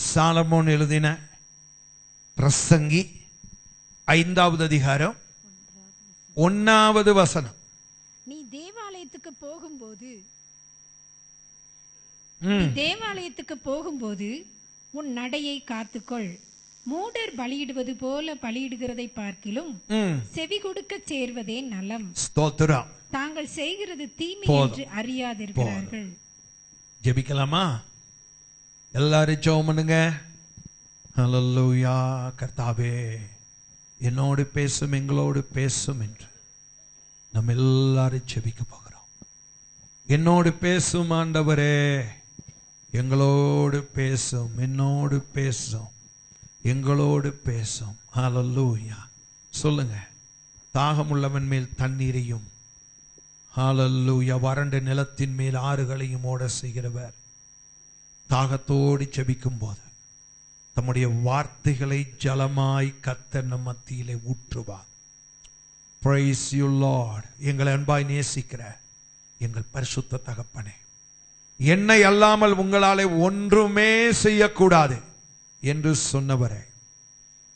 Solomon எழுதின பிரசங்கி 5வது அதிகாரம் 1வது வசனம். நீ தேவாலயத்துக்கு போகும்போது உன் நடையை காத்துக்கொள். மூடர் பலியிடுவது போல பலியிடுகிறதை பார்க்கிலும் செவி கொடுக்க சேர்வதே நலம். ஸ்தோத்திரம். தாங்கள் செய்கிறது தீமை என்று அறியாதிருக்கிறார்கள். ஜெபிக்கலாமா? எல்லாரும் ஜெபம் பண்ணுங்க. ஹல்லேலூயா. கர்த்தாவே, என்னோடு பேசும், எங்களோடு பேசும் என்று நம்ம எல்லாரும் ஜெபிக்க போகிறோம். என்னோடு பேசும் ஆண்டவரே, எங்களோடு பேசும், என்னோடு பேசும், எங்களோடு பேசும். ஹல்லேலூயா. சொல்லுங்க. தாகமுள்ளவன் மேல் தண்ணீரையும், ஹல்லேலூயா, வறண்ட நிலத்தின் மேல் ஆறுகளையும் ஓட செய்கிறவர். தாகத்தோடு ஜெபிக்கும் போது தம்முடைய வார்த்தைகளை ஜலமாய் கர்த்தர் நம் மத்தியிலே ஊற்றுவார். Praise you Lord. எங்களை அன்பாய் நேசிக்கிற எங்கள் பரிசுத்த தகப்பனே, என்னை அல்லாமல் உங்களாலே ஒன்றுமே செய்யக்கூடாது என்று சொன்னவரே,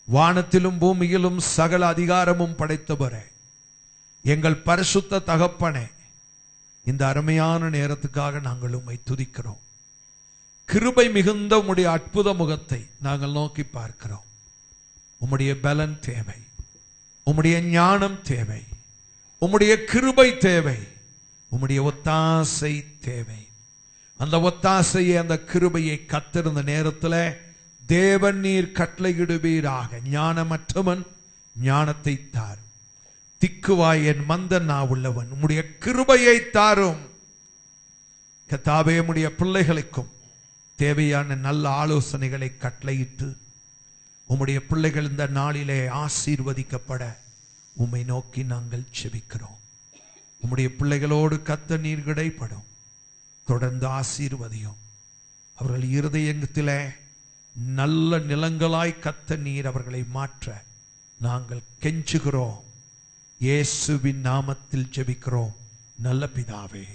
வானத்திலும் பூமியிலும் சகல அதிகாரமும் படைத்தவரே, எங்கள் பரிசுத்த தகப்பனே, இந்த அருமையான நேரத்துக்காக நாங்கள் உம்மை துதிக்கிறோம். கிருபை மிகுந்த உம்முடைய அற்புத முகத்தை நாங்கள் நோக்கி பார்க்கிறோம். உம்முடைய பலன் தேவை, உம்முடைய ஞானம் தேவை, உம்முடைய கிருபை தேவை, உம்முடைய ஒத்தாசை தேவை. அந்த ஒத்தாசையை, அந்த கிருபையை கத்திருந்த நேரத்தில் தேவன் நீர் கட்டளையிடுவீராக. ஞானமற்றவன் ஞானத்தை தாரும், திக்குவாய் என் மந்த நாவுள்ளவன் உம்முடைய கிருபையை தாரும். கர்த்தாவே, உம்முடைய பிள்ளைகளுக்கும் தேவையான நல்ல ஆலோசனைகளை கட்டளையிட்டு உம்முடைய பிள்ளைகள் இந்த நாளிலே ஆசீர்வதிக்கப்பட உம்மை நோக்கி நாங்கள் செபிக்கிறோம். உம்முடைய பிள்ளைகளோடு கர்த்தர் நீர் இடைப்படும். தொடர்ந்து ஆசீர்வதியும். அவர்கள் இருதயத்திலே நல்ல நிலங்களாய் கர்த்தர் நீர் அவர்களை மாற்ற நாங்கள் கெஞ்சுகிறோம். இயேசுவின் நாமத்தில் ஜெபிக்கிறோம் நல்ல பிதாவே,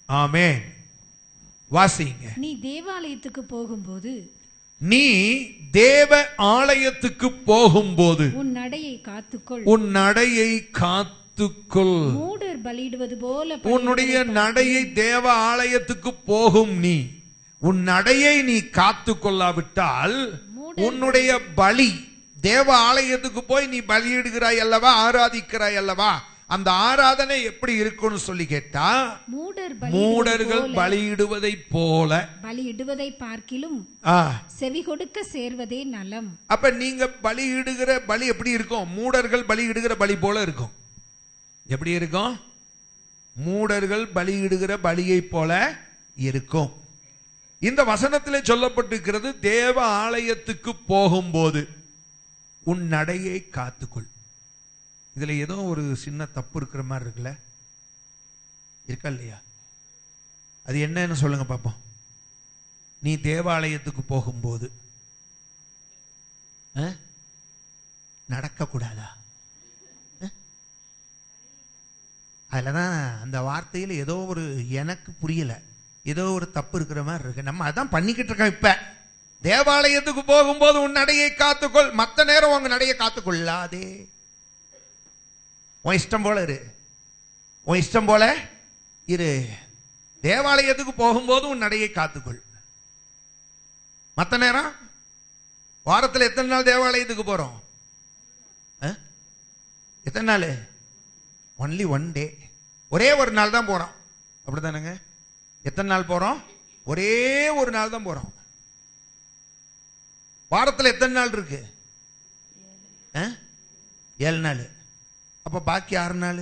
ஆமென். வாசிங்க. நீ தேவாலயத்துக்கு போகும்போது, நீ தேவ ஆலயத்துக்கு போகும்போது உன் நடையை காத்துக்கொள். உன் நடையை காத்துக்கொள். மூடர் பலியிடுவது போல உன்னுடைய நடையை, தேவ ஆலயத்துக்கு போகும் நீ உன் நடையை நீ காத்து கொள்ளாவிட்டால் உன்னுடைய பலி, தேவ ஆலயத்துக்கு போய் நீ பலியிடுகிறாய் அல்லவா, ஆராதிக்கிறாய் அல்லவா, அந்த ஆராதனை எப்படி இருக்குன்னு சொல்லி கேட்டா, மூடர்கள் பலியிடுவதை போல பலியிடுவதை பார்க்கிலும் செவி கொடுக்க சேர்வதே நலம். அப்ப நீங்க பலியிடுகிற பலி எப்படி இருக்கும்? மூடர்கள் பலியிடுகிற பலி போல இருக்கும். எப்படி இருக்கும்? மூடர்கள் பலியிடுகிற பலியை போல இருக்கும். இந்த வசனத்திலே சொல்லப்பட்டிருக்கிறது, தேவ ஆலயத்துக்கு போகும்போது உன் நடையை காத்துக்கொள். இதுல ஏதோ ஒரு சின்ன தப்பு இருக்கிற மாதிரி இருக்குல்ல, இருக்கா இல்லையா? அது என்னன்னு சொல்லுங்க பாப்போம். நீ தேவாலயத்துக்கு போகும்போது நடக்க கூடாதா? அதுலதான் அந்த வார்த்தையில் ஏதோ ஒரு, எனக்கு புரியல, ஏதோ ஒரு தப்பு இருக்கிற மாதிரி இருக்கு. நம்ம அதான் பண்ணிக்கிட்டு இருக்கோம். இப்ப தேவாலயத்துக்கு போகும்போது உன் நடையை காத்துக்கொள், மற்ற நேரம் உங்க நடையை காத்துக்கொள்ளாதே. உன் இஷ்டம் போல இரு, உன் இஷ்டம் போல இரு. தேவாலயத்துக்கு போகும்போது உன் நடையை காத்துக்கொள். மற்ற நேரம், வாரத்தில் எத்தனை நாள் தேவாலயத்துக்கு போறோம்? எத்தனை நாள்? Only one day. ஒரே ஒரு நாள் தான் போறோம், அப்படித்தானுங்க? எத்தனை நாள் போறோம்? ஒரே ஒரு நாள் தான் போறோம். வாரத்தில் எத்தனை நாள் இருக்கு? 7 நாள். அப்ப பாக்கி 6 நாள்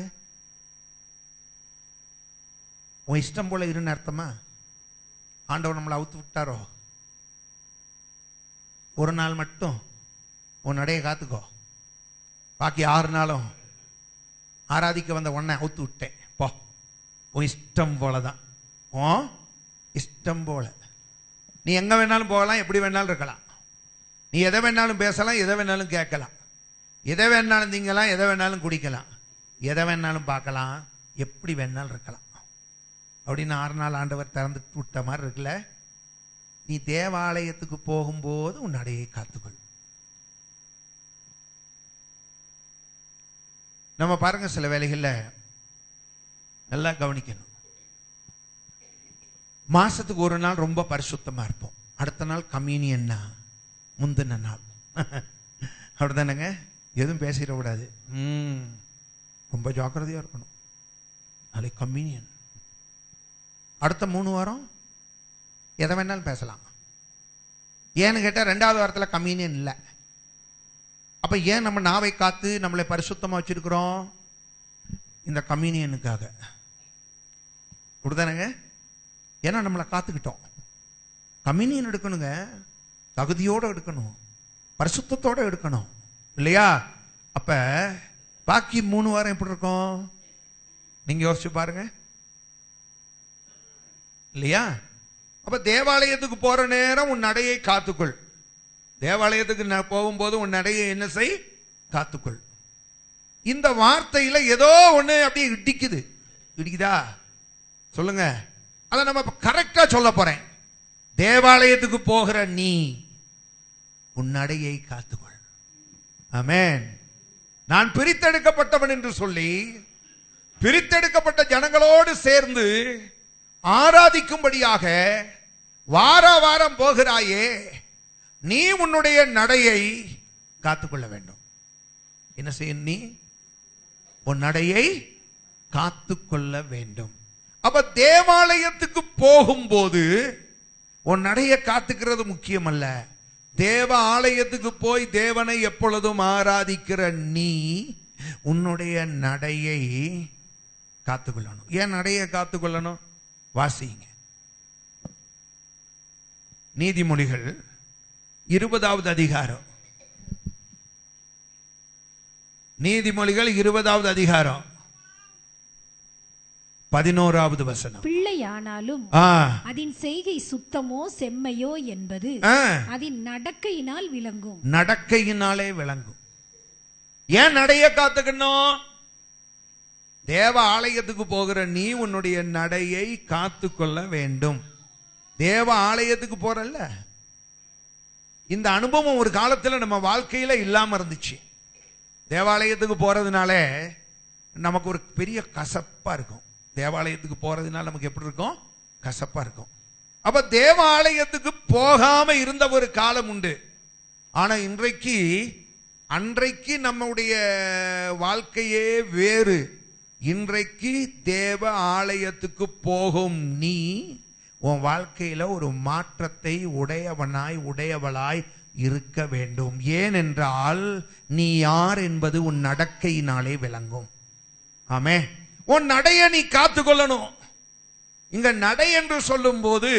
உன் இஷ்டம் போல இருன்னு அர்த்தமா? ஆண்டவர் நம்மளை அவுத்து விட்டாரோ? ஒரு நாள் மட்டும் உன் நடைய காத்துக்கோ, பாக்கி 6 நாளும் ஆராதிக்க வந்த உன்னை அவுத்து விட்டேன் போ. உன் இஷ்டம் போலதான், உன் இஷ்டம் போல. நீ எங்க வேணாலும் போகலாம், எப்படி வேணாலும் இருக்கலாம், நீ எதை வேணாலும் பேசலாம், எதை வேணாலும் கேட்கலாம், எதை வேணாலும் திங்கலாம், எதை வேணாலும் குடிக்கலாம், எதை வேணாலும் பார்க்கலாம், எப்படி வேணாலும் இருக்கலாம் அப்படின்னு 6 நாள் ஆண்டவர் திறந்து விட்ட மாதிரி இருக்குல்ல. நீ தேவாலயத்துக்கு போகும்போது உன் நடையை காத்துக்கொள். நம்ம பாருங்க, சில வேளைகள்ல நல்லா கவனிக்கணும். மாசத்துக்கு ஒரு நாள் ரொம்ப பரிசுத்தமா இருப்போம், அடுத்த நாள் கம்யூனியன்னா முந்தின நாள். அப்படிதானங்க? எதுவும் பேசிடக்கூடாது, ரொம்ப ஜாக்கிரதையா இருக்கணும். நாளைக்கு கம்யூனியன். அடுத்த 3 வாரம் எதை வேணாலும் பேசலாம். ஏன்னு கேட்டா 2வது வாரத்தில் கம்யூனியன் இல்லை. அப்ப ஏன் நம்ம நாவை காத்து நம்மளை பரிசுத்தமா வச்சிருக்கிறோம்? இந்த கம்யூனியனுக்காக. அப்படிதானங்க? ஏன்னா நம்மளை காத்துக்கிட்டோம். கம்யூனியன் எடுக்கணுங்க, தகுதியோட எடுக்கணும், பரிசுத்தத்தோட எடுக்கணும், இல்லையா? அப்ப பாக்கி 3 வாரம் எப்படி இருக்கும் நீங்க யோசிச்சு பாருங்க, இல்லையா? அப்ப தேவாலயத்துக்கு போற நேரம் உன் நடையை காத்துக்கொள். தேவாலயத்துக்கு போகும்போது உன் நடையை என்ன செய்? காத்துக்கொள். இந்த வார்த்தையில ஏதோ ஒண்ணு அப்படியே இடிக்குதா? சொல்லுங்க. அதை நம்ம கரெக்டா சொல்ல போறேன். தேவாலயத்துக்கு போகிற நீ உன் நடையை காத்துக்கொள். ஆமென். நான் பிரித்தெடுக்கப்பட்டவன் என்று சொல்லி பிரித்தெடுக்கப்பட்ட ஜனங்களோடு சேர்ந்து ஆராதிக்கும்படியாக வார வாரம் போகிறாயே, நீ உன்னுடைய நடையை காத்துக்கொள்ள வேண்டும். என்ன செய்ய? நீ உன் நடையை காத்துக்கொள்ள வேண்டும். அப்ப தேவாலயத்துக்கு போகும்போது உன் நடையை காத்துக்கிறது முக்கியம் அல்ல. தேவ ஆலயத்துக்கு போய் தேவனை எப்பொழுதும் ஆராதிக்கிற நீ உன்னுடைய நடையை காத்துக்கொள்ளணும். ஏன் நடையை காத்துக்கொள்ளணும்? வாசிங்க. நீதிமொழிகள் 20வது அதிகாரம். நீதிமொழிகள் 20வது அதிகாரம் 11வது வசனம். பிள்ளையானாலும் அதன் செய்கை சுத்தமோ செம்மையோ என்பது அதன் நடக்கையினால் விளங்கும். நடக்கையினாலே விளங்கும். ஏன் நடைய காத்துக்கணும்? தேவ ஆலயத்துக்கு போகிற நீ உன்னுடைய நடையை காத்துக்கொள்ள வேண்டும். தேவ ஆலயத்துக்கு போறல்ல, இந்த அனுபவம் ஒரு காலத்துல நம்ம வாழ்க்கையில இல்லாம இருந்துச்சு. தேவாலயத்துக்கு போறதுனால நமக்கு ஒரு பெரிய கசப்பா இருக்கும். தேவாலயத்துக்கு போறதுனால நமக்கு எப்படி இருக்கும்? கசப்பா இருக்கும். அப்ப தேவாலயத்துக்கு போகாம இருந்த ஒரு காலம் உண்டு. ஆனா அன்றைக்கு நம்முடைய வாழ்க்கையே வேறு. இன்றைக்கு தேவ ஆலயத்துக்கு போகும் நீ உன் வாழ்க்கையில ஒரு மாற்றத்தை உடையவளாய் இருக்க வேண்டும். ஏனென்றால் நீ யார் என்பது உன் நடக்கையினாலே விளங்கும். ஆமே. உன் நடைய நீ காத்துக்கொள்ளணும். இங்க நடை என்று சொல்லும் போது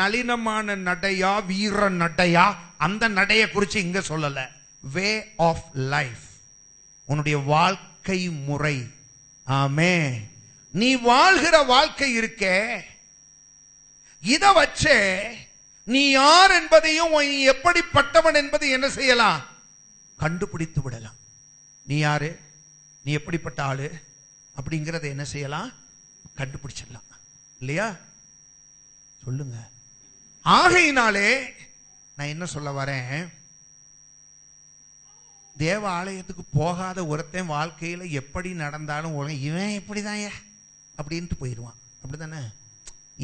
நளினமான நடையா வீர நடையா அந்த நடைய குறிச்சு இங்க சொல்லல. வே ஆஃப் லைஃப், உன்னுடைய வாழ்க்கை முறை. ஆமே. நீ வாழ்கிற வாழ்க்கை இருக்கே, இத வச்சே நீ யார் என்பதையும் நீ எப்படிப்பட்டவன் என்பதை என்ன செய்யலாம்? கண்டுபிடித்து விடலாம். நீ யாரு, நீ எப்படிப்பட்ட ஆளு அப்படிங்கறத என்ன செய்யலாம்? கண்டுபிடிச்சிடலாம், இல்லையா? சொல்லுங்க. ஆகையினாலே நான் என்ன சொல்ல வரேன், தேவ ஆலயத்துக்கு போகாத ஒருத்தன் வாழ்க்கையில எப்படி நடந்தாலும் இவன் இப்படிதான் அப்படின்ட்டு போயிடுவான். அப்படித்தானே?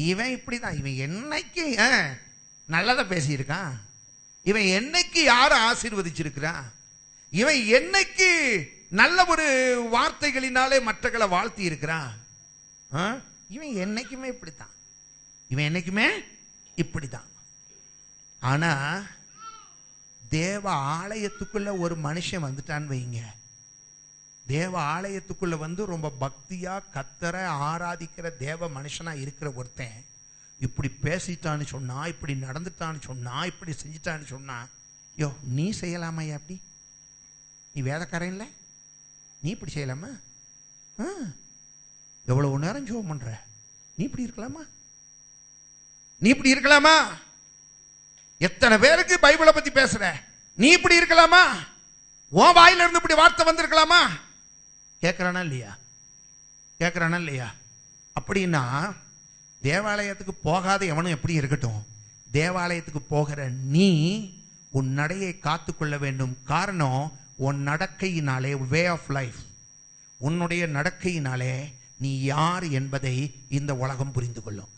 இவன் இப்படிதான், இவன் என்னைக்கு நல்லதை பேசியிருக்கான், இவன் என்னைக்கு யாரை ஆசீர்வதிச்சிருக்கிறான், இவன் என்னைக்கு நல்ல ஒரு வார்த்தைகளினாலே மற்றகளை வாழ்த்தி இருக்கிறான், இவன் என்னைக்குமே இப்படித்தான், இவன் என்னைக்குமே இப்படிதான். ஆனா தேவ ஆலயத்துக்குள்ள ஒரு மனுஷன் வந்துட்டான்னு வைங்க, தேவ ஆலயத்துக்குள்ள வந்து ரொம்ப பக்தியா கத்தரை ஆராதிக்கிற தேவ மனுஷனா இருக்கிற ஒருத்தன் இப்படி பேசிட்டான்னு சொன்னா, இப்படி நடந்துட்டான்னு சொன்னா, இப்படி செஞ்சிட்டான்னு சொன்னா, யோ நீ செய்யலாமா? அப்படி நீ வேதக்காரன் இல்ல, நீ இப்படி செய்யலாமா? எவ்வளவு நேரம் ஜெபம் பண்ற, நீ இப்படி இருக்கலாமா? நீ இப்படி இருக்கலாமா? எத்தனை பேருக்கு பைபிளை பத்தி பேசுற, நீ இப்படி இருக்கலாமா? உன் வாயில இருந்து இப்படி வார்த்தை வந்திருக்கலாமா? கேட்கிறானா இல்லையா? கேட்கிறானா இல்லையா? அப்படின்னா தேவாலயத்துக்கு போகாத எவனும் எப்படி இருக்கட்டும், தேவாலயத்துக்கு போகிற நீ உன் நடையை காத்துக்கொள்ள வேண்டும். காரணம், உன் நடக்கையினாலே, வே ஆஃப் லைஃப், உன்னுடைய நடக்கையினாலே நீ யார் என்பதை இந்த உலகம் புரிந்து கொள்ளும்.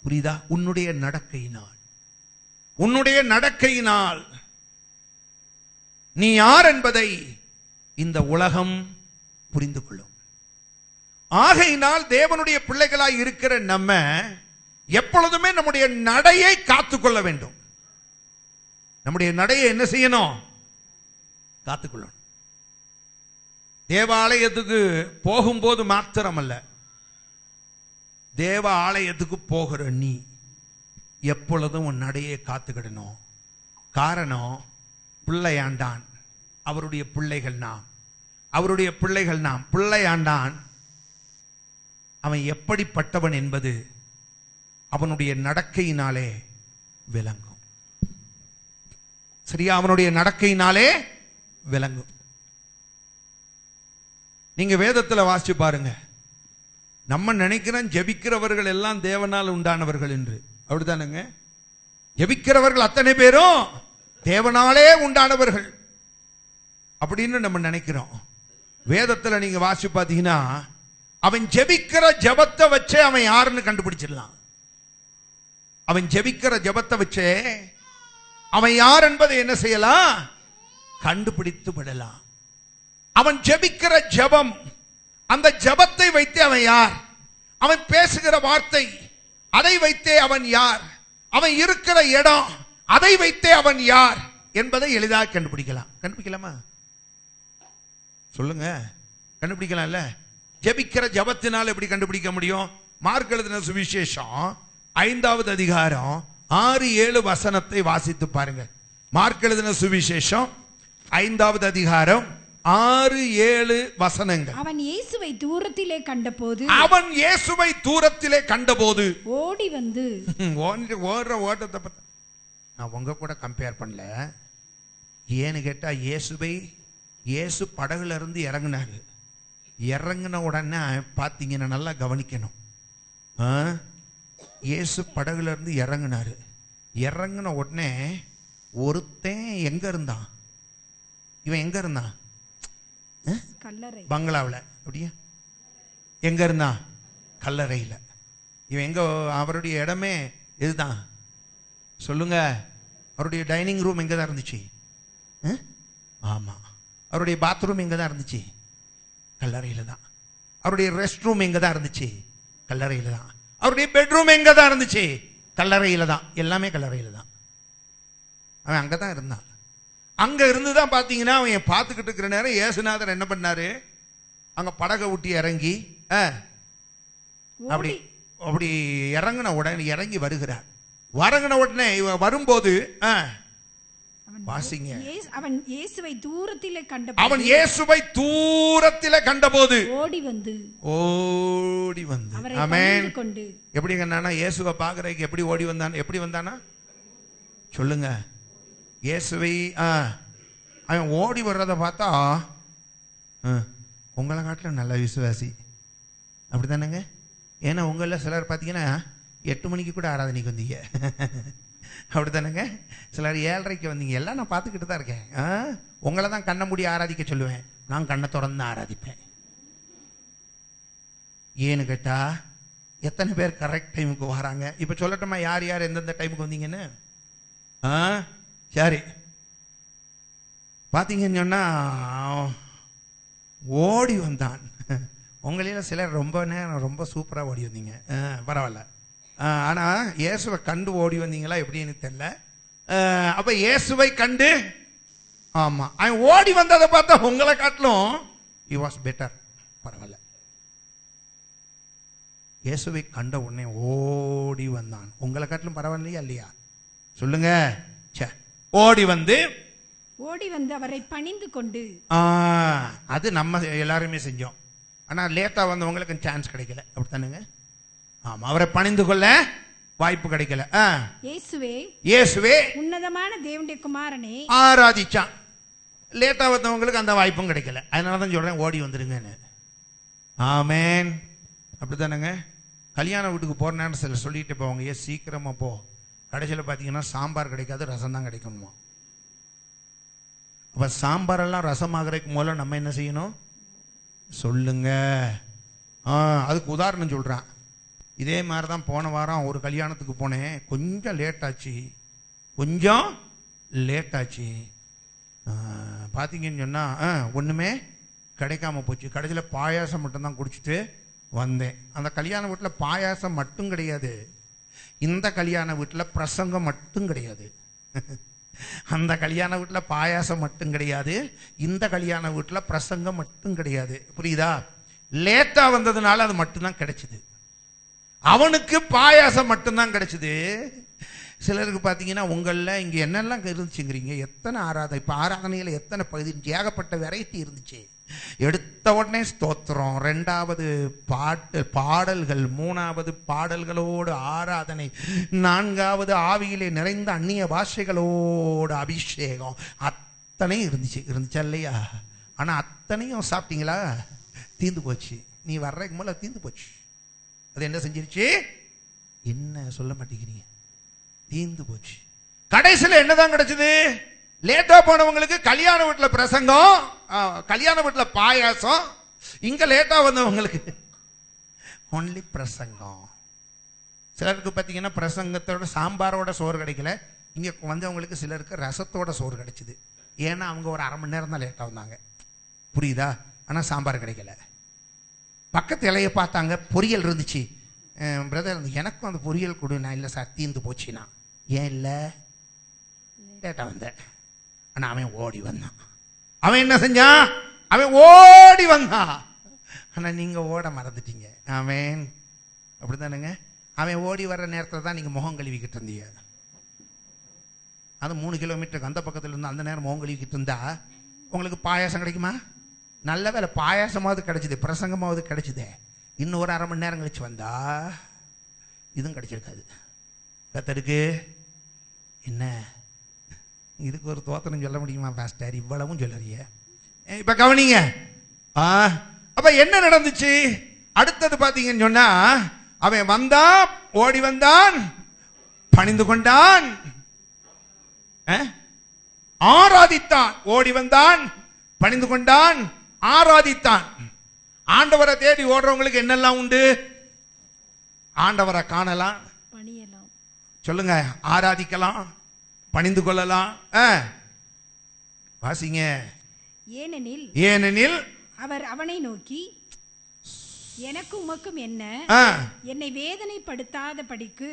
புரியுதா? உன்னுடைய நடக்கையினால் நீ யார் என்பதை இந்த உலகம் புரிந்து கொள்ளும். ஆகையினால் தேவனுடைய பிள்ளைகளாய் இருக்கிற நம்ம எப்பொழுதுமே நம்முடைய நடையை காத்துக்கொள்ள வேண்டும். நம்முடைய நடையை என்ன செய்யணும்? காத்துக்கொள்ளணும். தேவாலயத்துக்கு போகும்போது மாத்திரமல்ல, தேவ ஆலயத்துக்கு போகிற நீ எப்பொழுதும் உன் நடையை காத்துக்கிடணும். காரணம், பிள்ளையாண்டான், அவருடைய பிள்ளைகள் நாம். பிள்ளையாண்டான் அவன் எப்படிப்பட்டவன் என்பது அவனுடைய நடக்கையினாலே விளங்கும். சரியா? அவனுடைய நடக்கையினாலே விளங்கும். நீங்க வேதத்துல வாசிச்சு பாருங்க. நம்ம நினைக்கிறோம் ஜெபிக்கிறவர்கள் எல்லாம் தேவனால் உண்டானவர்கள் என்று. அப்படித்தானுங்க? ஜெபிக்கிறவர்கள் அத்தனை பேரும் தேவனாலே உண்டானவர்கள் அப்படின்னு நம்ம நினைக்கிறோம். வேதத்துல நீங்க வாசிச்சு பார்த்தீங்கன்னா, அவன் ஜெபிக்கிற ஜெபத்தை வச்சே அவன் யாருன்னு கண்டுபிடிச்சிடலாம். அவன் ஜெபிக்கிற ஜெபத்தை வச்சே அவன் யார் என்பதை என்ன செய்யலாம்? கண்டுபிடித்து விடலாம். அவன் ஜெபிக்கிற ஜெபம், அந்த ஜெபத்தை வைத்தே அவன் யார், அவன் பேசுகிற வார்த்தை அதை வைத்தே அவன் யார், அவன் இருக்கிற இடம் அதை வைத்தே அவன் யார் என்பதை எளிதாக கண்டுபிடிக்கலாம். கண்டுபிடிக்கலாமா? சொல்லுங்க. கண்டுபிடிக்கலாம்ல? ஜெபிக்கிற ஜெபத்தினால் எப்படி கண்டுபிடிக்க முடியும்? மார்க் எழுதின சுவிசேஷம் 5வது அதிகாரம் 6-7 வசனத்தை வாசித்து பாருங்க. மார்க் எழுதின சுவிசேஷம் 5வது அதிகாரம் 6-7 வசனங்கள். அவன் இயேசுவை தூரத்திலே கண்டபோது ஓடி வந்து ஓடுற ஓட்டத்தை பத்தி நான் உங்க கூட கம்பேர் பண்ணல. ஏன்னு கேட்டா, இயேசு படகுல இருந்து இறங்கினாரு. இறங்கின உடனே பார்த்தீங்கன்னா, நல்லா கவனிக்கணும். இயேசு படகுல இருந்து இறங்கினாரு. இறங்கின உடனே ஒருத்தன் எங்க இருந்தான்? இவன் எங்க இருந்தான்? பங்களாவில். அப்படியே எங்க இருந்தான்? கல்லறையில். இவன் எங்க? அவருடைய இடமே இதுதான். சொல்லுங்க. அவருடைய டைனிங் ரூம் எங்க தான் இருந்துச்சு? ஆமா. அவருடைய பாத்ரூம் எங்க தான் இருந்துச்சு? கல்லறையில தான். அவருடைய ரெஸ்ட் ரூம் எங்க தான் இருந்துச்சு? கல்லறையில தான். அவருடைய பெட்ரூம் எங்க தான் இருந்துச்சு? கல்லறையில தான். எல்லாமே கல்லறையில தான். அவன் அங்கதான் இருந்தான். அங்க இருந்துதான் பாத்தீங்கன்னா, அவன் பார்த்துக்கிட்டு இருக்கிற நேரம் இயேசுநாதர் என்ன பண்ணாரு? அங்க படகை விட்டு இறங்கி அப்படி அப்படி இறங்கின உடனே இறங்கி வருகிறார். வரங்கின உடனே இவன் வரும்போது வாசிங்க. அவன் இயேசுவை தூரத்திலே கண்டபோது ஓடி வந்து ஆமென். எப்படி கண்டானா? இயேசுவை பார்க்கறதுக்கு எப்படி ஓடி வந்தான்? எப்படி வந்தானா? சொல்லுங்க. இயேசுவை அவன் ஓடி வர்றதை பார்த்தா, உங்களை காட்டிலும் நல்ல விசுவாசி. அப்படித்தானேங்க? ஏன்னா உங்களில் சிலர் பார்த்தீங்கன்னா 8 மணிக்கு கூட ஆராதனைக்கு வந்தீங்க. அப்படித்தானேங்க? சிலர் 7:30க்கு வந்தீங்க. எல்லாம் நான் பார்த்துக்கிட்டு தான் இருக்கேன். உங்களை தான் கண்ணை மூடி ஆராதிக்க சொல்லுவேன். நான் கண்ணை திறந்து ஆராதிப்பேன். ஏன்னு கேட்டா, எத்தனை பேர் கரெக்ட் டைமுக்கு வராங்க? இப்போ சொல்லட்டுமா யார் யார் எந்தெந்த டைமுக்கு வந்தீங்கன்னு? சரி, பார்த்தீங்கன்னு சொன்னா ஓடி வந்தான். உங்களில சிலர் ரொம்ப நேரம் ரொம்ப சூப்பராக ஓடி வந்தீங்க. பரவாயில்ல. ஆனால் இயேசுவை கண்டு ஓடி வந்தீங்களா எப்படின்னு தெரியல. அப்போ இயேசுவை கண்டு, ஆமாம், அவன் ஓடி வந்ததை பார்த்தா உங்களை காட்டிலும் he was better. பரவாயில்ல. இயேசுவை கண்ட உடனே ஓடி வந்தான். உங்களை காட்டிலும் பரவாயில்லையா இல்லையா? சொல்லுங்க. ஓடி வந்து அவரை பணிந்து கொண்டு, அது நம்ம எல்லாருமே செஞ்சோம். ஆனால் லேட்டா வந்தவங்களுக்கு சான்ஸ் கிடைக்கல. அப்படித்தானுங்க? ஆமா, அவரை பணிந்து கொள்ள வாய்ப்பு கிடைக்கல. இயேசுவே உன்னதமான தேவனுடைய குமாரனை ஆராதிச்சான். லேட்டா வந்தவங்களுக்கு அந்த வாய்ப்பும் கிடைக்கல. அதனாலதான் சொல்றேன், ஓடி வந்துருங்கன்னு. ஆமென். அப்படித்தானுங்க? கல்யாண வீட்டுக்கு போற நேரம் சில சொல்லிட்டு போவாங்க, ஏன் சீக்கிரமா போ, கடைசியில் பார்த்தீங்கன்னா சாம்பார் கிடைக்காது, ரசம் தான் கிடைக்கணுமா. அப்ப சாம்பாரெல்லாம் ரசம் ஆகிறதுக்கு முதல்ல நம்ம என்ன செய்யணும் சொல்லுங்க. அதுக்கு உதாரணம் சொல்றான். இதே மாதிரி தான் போன வாரம் ஒரு கல்யாணத்துக்கு போனேன். கொஞ்சம் லேட் ஆச்சு. பார்த்தீங்கன்னு சொன்னால் ஒன்றுமே கிடைக்காம போச்சு. கடைசியில் பாயாசம் மட்டும்தான் குடிச்சிட்டு வந்தேன். அந்த கல்யாண வீட்டில் பாயாசம் மட்டும் கிடையாது, இந்த கல்யாண வீட்டில் பிரசங்கம் மட்டும் கிடையாது. அந்த கல்யாண வீட்டில் பாயாசம் மட்டும் கிடையாது, இந்த கல்யாண வீட்டில் பிரசங்கம் மட்டும் கிடையாது. புரியுதா? லேட்டா வந்ததுனால அது மட்டும்தான் கிடைச்சது. அவனுக்கு பாயாசம் மட்டும்தான் கிடைச்சது. சிலருக்கு பார்த்தீங்கன்னா உங்களில் இங்கே என்னெல்லாம் இருந்துச்சுங்கிறீங்க, எத்தனை ஆராதனை, இப்போ ஆராதனையில் எத்தனை பகுதி, ஏகப்பட்ட வெரைட்டி இருந்துச்சு. எடுத்த உடனே ஸ்தோத்திரம், ரெண்டாவது பாடல்கள், மூணாவது பாடல்களோடு ஆராதனை, நான்காவது ஆவியிலே நிறைந்த அந்நிய பாஷைகளோடு அபிஷேகம், அத்தனை இருந்துச்சா இல்லையா? ஆனால் அத்தனையும் சாப்பிட்டீங்களா? தீந்து போச்சு. நீ வர்றதுக்கு மேல தீந்து போச்சு. அது என்ன செஞ்சிருச்சு? என்ன சொல்ல மாட்டேங்கிறீங்க? தீந்து போச்சு. கடைசியில் என்னதான் கிடைச்சது? லேட்டா போனவங்களுக்கு கல்யாண வீட்டில் பிரசங்கம், கல்யாண வீட்டில் பாயாசம். இங்க லேட்டா வந்தவங்களுக்கு ஒன்லி பிரசங்கம். சிலருக்கு பார்த்தீங்கன்னா பிரசங்கத்தோட சாம்பாரோட சோறு கிடைக்கல, இங்க வந்தவங்களுக்கு சிலருக்கு ரசத்தோட சோறு கிடைச்சது. ஏன்னா அவங்க ஒரு அரை மணி நேரம் தான் லேட்டா வந்தாங்க. புரியுதா? ஆனா சாம்பார் கிடைக்கல. பக்கத்து இலையை பார்த்தாங்க, பொரியல் இருந்துச்சு. பிரதர் எனக்கும் அந்த பொரியல் கொடு. நான் இல்லை சார், தீர்ந்து போச்சுனா. ஏன் இல்லை? லேட்டா வந்தேன். ஆனா அவன் ஓடி வந்தான். அவன் என்ன செஞ்சான்? அவன் ஓடி வந்தான். ஆனா நீங்க ஓட மறந்துட்டீங்க. அவன் அப்படித்தானுங்க. அவன் ஓடி வர்ற நேரத்தில் தான் நீங்க முகம் கழுவிக்கிட்டு இருந்தீங்க. அது 3 கிலோமீட்டருக்கு அந்த பக்கத்துல இருந்து அந்த நேரம் முகம் கழுவிக்கிட்டு இருந்தா உங்களுக்கு பாயாசம் கிடைக்குமா? நல்ல வேலை பாயாசமாவது கிடைச்சது, பிரசங்கமாவது கிடைச்சது. இன்னும் ஒரு அரை மணி நேரம் கழிச்சு வந்தா இதுவும் கிடைச்சிருக்காது. கத்தருக்கு என்ன இதுக்கு ஒரு தோத்திரம் சொல்ல முடியுமா பாஸ்டர்? இவ்வளவும் சொல்லறிய. இப்ப கவனிங்க. அப்ப என்ன நடந்துச்சு? அடுத்தது பாத்தீங்கன்னு சொன்னா, அவன் வந்தான், ஓடி வந்தான், பணிந்து கொண்டான், ஆராதித்தான். ஓடி வந்தான், பணிந்து கொண்டான், ஆராதித்தான். ஆண்டவரை தேடி ஓடுறவங்களுக்கு என்னெல்லாம் உண்டு? ஆண்டவரை காணலாம், சொல்லுங்க, ஆராதிக்கலாம், பணிந்து கொள்ளலாம். வாசிங்க. ஏனெனில் அவர் அவனை நோக்கி, எனக்கு உமக்கும் என்ன, என்னை வேதனைப்படுத்தாத படிக்கு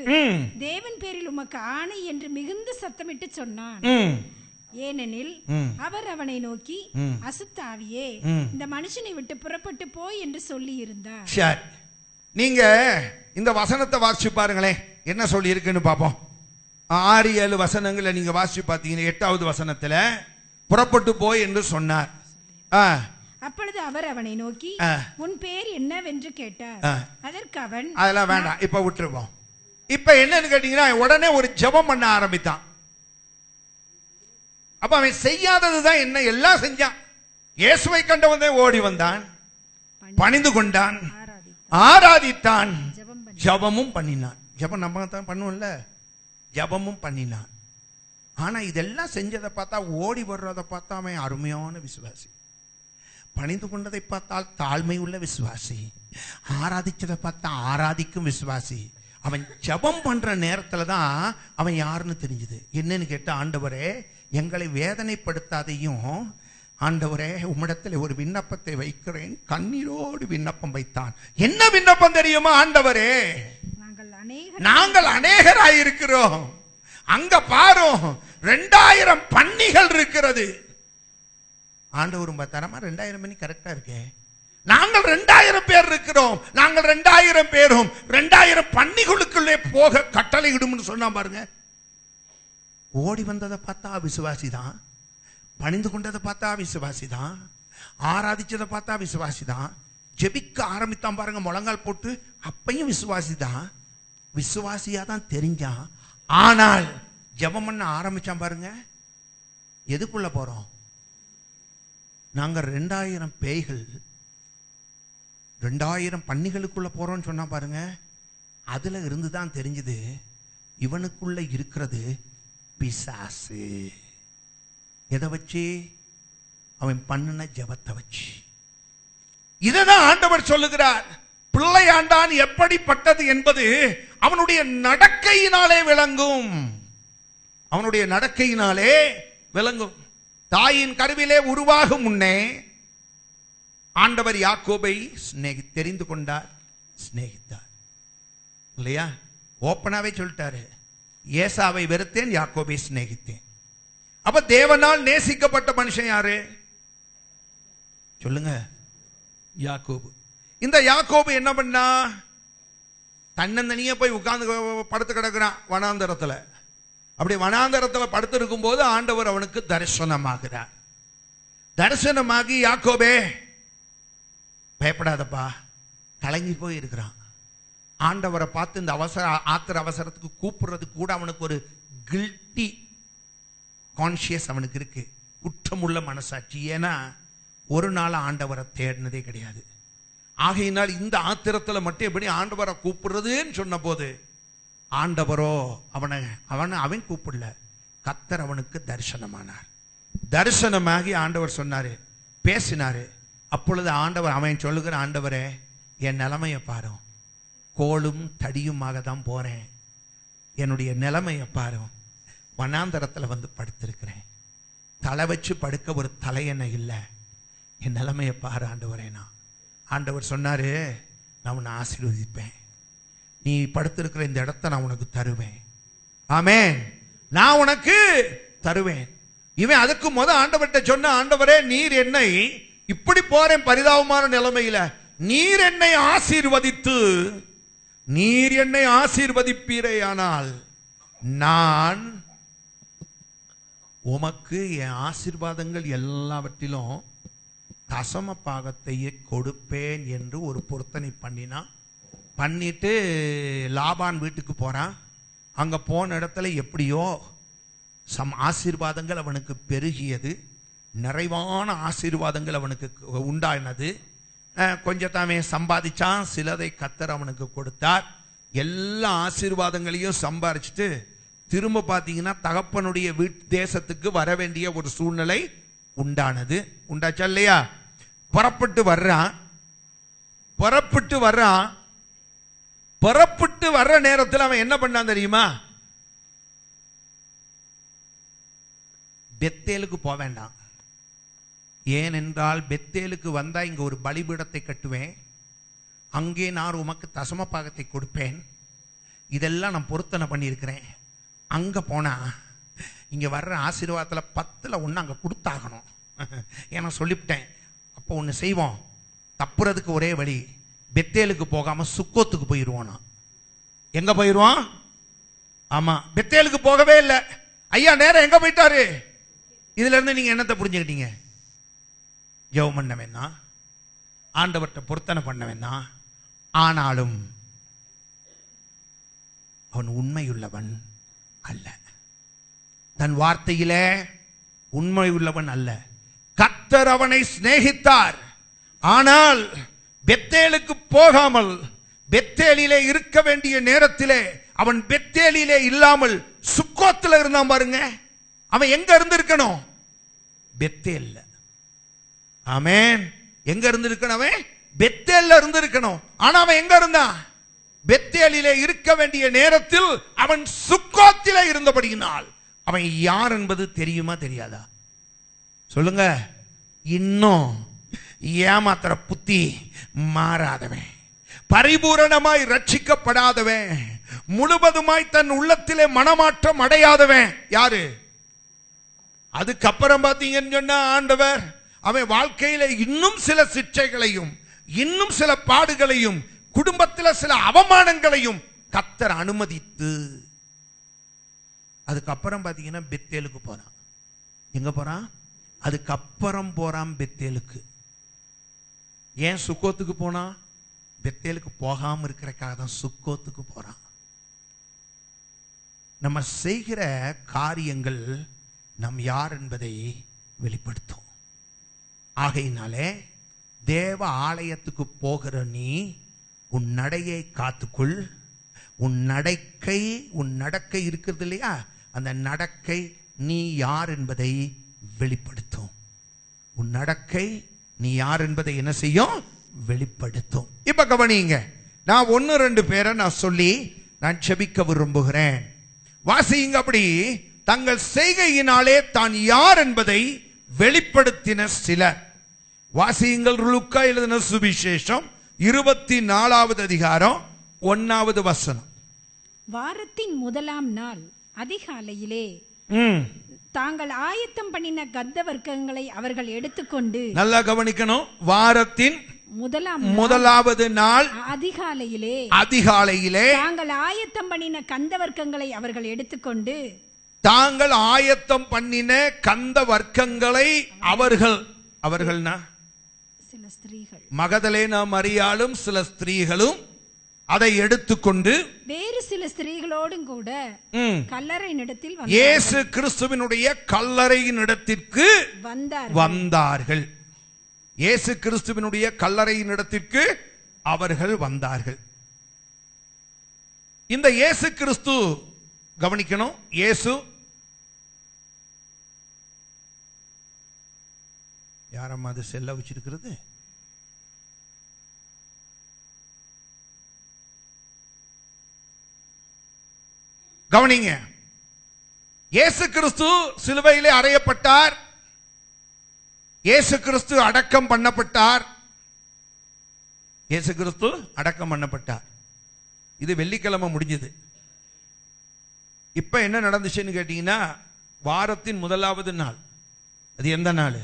தேவன் பேரில் உமக்கு ஆணை என்று மிகுந்த சத்தமிட்டு சொன்னான். ஏனெனில் அவர் அவனை நோக்கி, அசுத்தாவியே, இந்த மனுஷனை விட்டு புறப்பட்டு போய் என்று சொல்லி இருந்தார். சரி, நீங்க இந்த வசனத்தை வாசிச்சு பாருங்களேன், என்ன சொல்லி இருக்குன்னு பாப்போம். 6-7 வசனங்களை நீங்க வாசிச்சு பார்த்தீங்கன்னா 8வது வசனத்துல புறப்பட்டு போய் என்று சொன்னார். அப்பொழுது அவர் அவனை நோக்கி, உன் பேர் என்னவென்று கேட்டார். அதற்கு அவன், அதெல்லாம் வேண்டாம், இப்ப விட்டுருவோம். இப்ப என்னன்னு கேட்டீங்கன்னா, உடனே ஒரு ஜெபம் பண்ண ஆரம்பித்தான். அப்ப அவன் செய்யாததுதான் என்ன? எல்லாம் செஞ்சான். இயேசுவை கண்டவனே ஓடி வந்தான், பணிந்து கொண்டான், ஆராதித்தான், ஜெபமும் பண்ணினான். ஜெபம் நம்ம தான் பண்ணுவோம்ல, ஜெபமும் பண்ணினான். ஆனா இதெல்லாம் செஞ்சதை பார்த்தா, ஓடி வர்றதை பார்த்தா அவன் அருமையான விசுவாசி, பணிந்து கொண்டதை பார்த்தால் தாழ்மை உள்ள விசுவாசி, ஆராதிச்சதை பார்த்தா ஆராதிக்கும் விசுவாசி. அவன் ஜெபம் பண்ற நேரத்துல தான் அவன் யாருன்னு தெரிஞ்சது. என்னன்னு கேட்ட, ஆண்டவரே எங்களை வேதனைப்படுத்தாதையும், ஆண்டவரே உம்மிடத்தில் ஒரு விண்ணப்பத்தை வைக்கிறேன். கண்ணீரோடு விண்ணப்பம் வைத்தான். என்ன விண்ணப்பம் தெரியுமா? ஆண்டவரே நாங்கள் அநேகராயிருக்கிறோம், அங்க பாரும் 2000 பன்னிகள் இருக்கிறது. ஆண்டவரும் பார்த்தாரமா, 2000 மணி கரெக்டா இருக்கே, நாங்கள் 2000 பேர் இருக்கிறோம், நாங்கள் 2000 பேரும் 2000 பன்னிகளுக்குள்ளே போக கட்டளையிடும் சொன்னா பாருங்க. ஓடி வந்ததை பார்த்தா விசுவாசி தான், பணிந்து கொண்டதை பார்த்தா விசுவாசி தான், ஆராதிச்சதை பார்த்தா விசுவாசி தான், ஜெபிக்க ஆரம்பித்தான் பாருங்க முழங்கால் போட்டு, அப்பையும் விசுவாசி தான், விசுவாசியா தான் தெரிஞ்சான். ஆனால் ஜெபம் பண்ண ஆரம்பிச்சான் பாருங்க. எதுக்குள்ள போறோம்? நாங்க 2000 பேய்கள் 2000 பன்னிகளுக்குள்ள போறோம்னு சொன்னா பாருங்க. அதுல இருந்து தான் தெரிஞ்சது இவனுக்குள்ள இருக்கிறது பிசாசு. எதை வச்சு? அவன் பண்ணின ஜெபத்தை வச்சு. இததான் ஆண்டவர் சொல்லுகிறார், பிள்ளையாண்டான் எப்படிப்பட்டது என்பது அவனுடைய நடக்கையினாலே விளங்கும். அவனுடைய நடக்கையினாலே விளங்கும். தாயின் கருவிலே உருவாகும் முன்னே ஆண்டவர் யாக்கோபை தெரிந்து கொண்டார், சிநேகித்தார். இல்லையா? ஓப்பனாவே சொல்லிட்டாரு, ஏசாவை வெறுத்தேன், யாக்கோபை சிநேகித்தேன். அப்ப தேவனால் நேசிக்கப்பட்ட மனுஷன் யாரு சொல்லுங்க? யாக்கோபு. இந்த யாக்கோபு என்ன பண்ணா? தன்னந்தனியே போய் உட்கார்ந்து படுத்து கிடக்கிறான் வனாந்தரத்துல. அப்படி வனாந்தரத்துல படுத்து இருக்கும் போது ஆண்டவர் அவனுக்கு தரிசனமாகிறார். தரிசனமாகி, யாக்கோபே பயப்படாதப்பா, கலங்கி போய் இருக்கிறான். ஆண்டவரை பார்த்து இந்த ஆத்திர அவசரத்துக்கு கூப்பிடுறது கூட அவனுக்கு ஒரு கில்ட்டி கான்சியஸ் அவனுக்கு இருக்கு, குற்றமுள்ள மனசாட்சி. ஏன்னா ஒரு நாள் ஆண்டவரை தேடினதே கிடையாது. ஆகையினால் இந்த ஆத்திரத்துல மட்டும் எப்படி ஆண்டவரை கூப்பிடுறதுன்னு சொன்ன போது ஆண்டவரோ அவன் கூப்பிடல, கர்த்தர் அவனுக்கு தரிசனமானார். தரிசனமாகி ஆண்டவர் சொன்னாரு, பேசினாரு. அப்பொழுது ஆண்டவர், அவன் சொல்லுகிற, ஆண்டவரே என் நிலைமையை பாரு, கோலும் தடியுமாக தான் போறேன், என்னுடைய நிலைமையை பாரு, வனாந்தரத்தில் வந்து படுத்திருக்கிறேன், தலை வச்சு படுக்க ஒரு தலையணை இல்லை, என் நிலைமையை பாரு ஆண்டவரே. ஆண்டவர் சொன்னாரு, நான் உன்னை ஆசீர்வதிப்பேன், நீ படுத்திருக்கிற இந்த இடத்தை நான் உனக்கு தருவேன். ஆமென், நான் உனக்கு தருவேன். இவன் அதுக்கு ஆண்டவர்கிட்ட சொன்ன, ஆண்டவரே நீர் என்னை இப்படி போறேன் பரிதாபமான நிலைமையில, நீர் என்னை ஆசீர்வதிப்பீரே, ஆனால் நான் உமக்கு என் ஆசீர்வாதங்கள் எல்லாவற்றிலும் தசம பாகத்தையே கொடுப்பேன் என்று ஒரு பொருத்தனை பண்ணிட்டு லாபான் வீட்டுக்கு போறான். அங்க போன இடத்துல எப்படியோ ஆசீர்வாதங்கள் அவனுக்கு பெருகியது, நிறைவான ஆசீர்வாதங்கள் அவனுக்கு உண்டானது. கொஞ்சம் தாமே சம்பாதிச்சான், சிலதை கர்த்தர் அவனுக்கு கொடுத்தார். எல்லா ஆசீர்வாதங்களையும் சம்பாதிச்சுட்டு திரும்ப பார்த்தீங்கன்னா தகப்பனுடைய தேசத்துக்கு வர வேண்டிய ஒரு சூழ்நிலை உண்டானது. உண்டாச்சா இல்லையா? புறப்பட்டு வர்ற நேரத்தில் அவன் என்ன பண்ணான் தெரியுமா? பெத்தேலுக்கு போக வேண்டாம். ஏனென்றால் பெத்தேலுக்கு வந்தா இங்க ஒரு பலிபீடத்தை கட்டுவேன், அங்கே நான் உமக்கு தசம பாகத்தை கொடுப்பேன், இதெல்லாம் நான் பொருத்தனை பண்ணியிருக்கிறேன். அங்க போனா இங்க வர்ற ஆசீர்வாதத்தில் 10ல் 1 அங்க கொடுத்தாகணும். ஏன்னா சொல்லிவிட்டேன். அப்போ ஒன்று செய்வோம், தப்புறதுக்கு ஒரே வழி, பெத்தேலுக்கு போகாம சுக்கோத்துக்கு போயிடுவோம். எங்க போயிடுவோம்? ஆமா, பெத்தேலுக்கு போகவே இல்லை. ஐயா நேரம் எங்க போயிட்டாரு? இதுல இருந்து நீங்க என்னத்தை புரிஞ்சுக்கிட்டீங்க? ஜெபம் பண்ண வேணா, ஆண்டவர்கிட்ட பொருத்தனை பண்ண வேணா, ஆனாலும் அவன் உண்மையுள்ளவன் அல்ல, தன் வார்த்தையிலே உண்மை உள்ளவன் அல்ல. கர்த்தர் அவனை சிநேகித்தார், ஆனால் பெத்தேலுக்கு போகாமல் பெத்தேலிலே இருக்க வேண்டிய நேரத்திலே அவன் பெத்தேலிலே இல்லாமல் சுக்கோத்தில் இருந்தான். பாருங்க, அவன் எங்க இருந்திருக்கணும்? பெத்தேல்ல. ஆமென். எங்க இருந்திருக்கணும்? அவன் பெத்தேல்ல இருந்திருக்கணும். ஆனா அவன் எங்க இருந்தான்? பெத்தேலிலே இருக்க வேண்டிய நேரத்தில் அவன் சுக்கோத்திலே இருந்தபடியினால் அவன் யார் என்பது தெரியுமா தெரியாதா? சொல்லுங்க. இன்னும் ஏமாத்திர புத்தி மாறாதவன், பரிபூரணமாய் ரட்சிக்கப்படாதவன், முழுவதுமாய் தன் உள்ளத்திலே மனமாற்றம் அடையாதவன் யாரு? அதுக்கப்புறம் பார்த்தீங்கன்னு சொன்னா ஆண்டவர் அவன் வாழ்க்கையில இன்னும் சில சிக்ஷைகளையும் இன்னும் சில பாடுகளையும் குடும்பத்தில் சில அவமானங்களையும் கர்த்தர் அனுமதித்து அதுக்கப்புறம் பார்த்தீங்கன்னா பெத்தேலுக்கு போறான். எங்க போறான்? அதுக்கப்புறம் போறான் பெத்தேலுக்கு. ஏன் சுக்கோத்துக்கு போனா? பெத்தேலுக்கு போகாம இருக்கிறக்காக தான் சுக்கோத்துக்கு போறான். நம்ம செய்கிற காரியங்கள் நம் யார் என்பதை வெளிப்படுத்தும். ஆகையினாலே தேவ ஆலயத்துக்கு போகிற நீ உன் நடையை காத்துக்குள், உன் நடக்கை இருக்கிறது இல்லையா, அந்த நடக்கை நீ யார் என்பதை வெளிப்படுத்தும். உன் நடக்கை நீ யார் என்பதை என்ன செய்யும்? வெளிப்படுத்தும். இப்ப கவனிங்க, நான் 1-2 பேரை நான் சொல்லி நான் செபிக்க விரும்புகிறேன். வாசிங்க. அப்படி தங்கள் செய்கையினாலே தான் யார் என்பதை வெளிப்படுத்தின சிலர். வாசியுங்கள். லூக்கா எழுதின சுவிசேஷம் 24வது அதிகாரம் 1வது வசனம். வாரத்தின் முதலாம் நாள் அதிகாலையிலே தாங்கள் ஆயத்தம் பண்ணின கந்த வர்க்கங்களை அவர்கள் எடுத்துக்கொண்டு, நல்லா கவனிக்கணும், வாரத்தின் முதலாவது நாள் அதிகாலையிலே தாங்கள் ஆயத்தம் பண்ணின கந்த வர்க்கங்களை அவர்கள் எடுத்துக்கொண்டு, தாங்கள் ஆயத்தம் பண்ணின கந்த வர்க்கங்களை அவர்கள்னா சில ஸ்திரீகள், மகதலேனா மரியாளும் சில ஸ்திரீகளும் அதை எடுத்துக்கொண்டு வேறு சில ஸ்திரீகளோடும் கூட கல்லறையினிடத்தில் இயேசு கிறிஸ்துவினுடைய கல்லறையினிடத்திற்கு வந்தார்கள். இயேசு கிறிஸ்துவினுடைய கல்லறையினிடத்திற்கு அவர்கள் வந்தார்கள். இந்த இயேசு கிறிஸ்து, கவனிக்கணும், இயேசு யாரம்மா அது செல்ல வச்சிருக்கிறது? கவனிங்க. இயேசு கிறிஸ்து சிலுவையிலே அறையப்பட்டார். இயேசு கிறிஸ்து அடக்கம் பண்ணப்பட்டார். இயேசு கிறிஸ்து அடக்கம் பண்ணப்பட்டார். இது வெள்ளிக்கிழமை முடிஞ்சது. இப்ப என்ன நடந்துச்சுன்னு கேட்டீங்கன்னா, வாரத்தின் முதலாவது நாள், அது எந்த நாள்?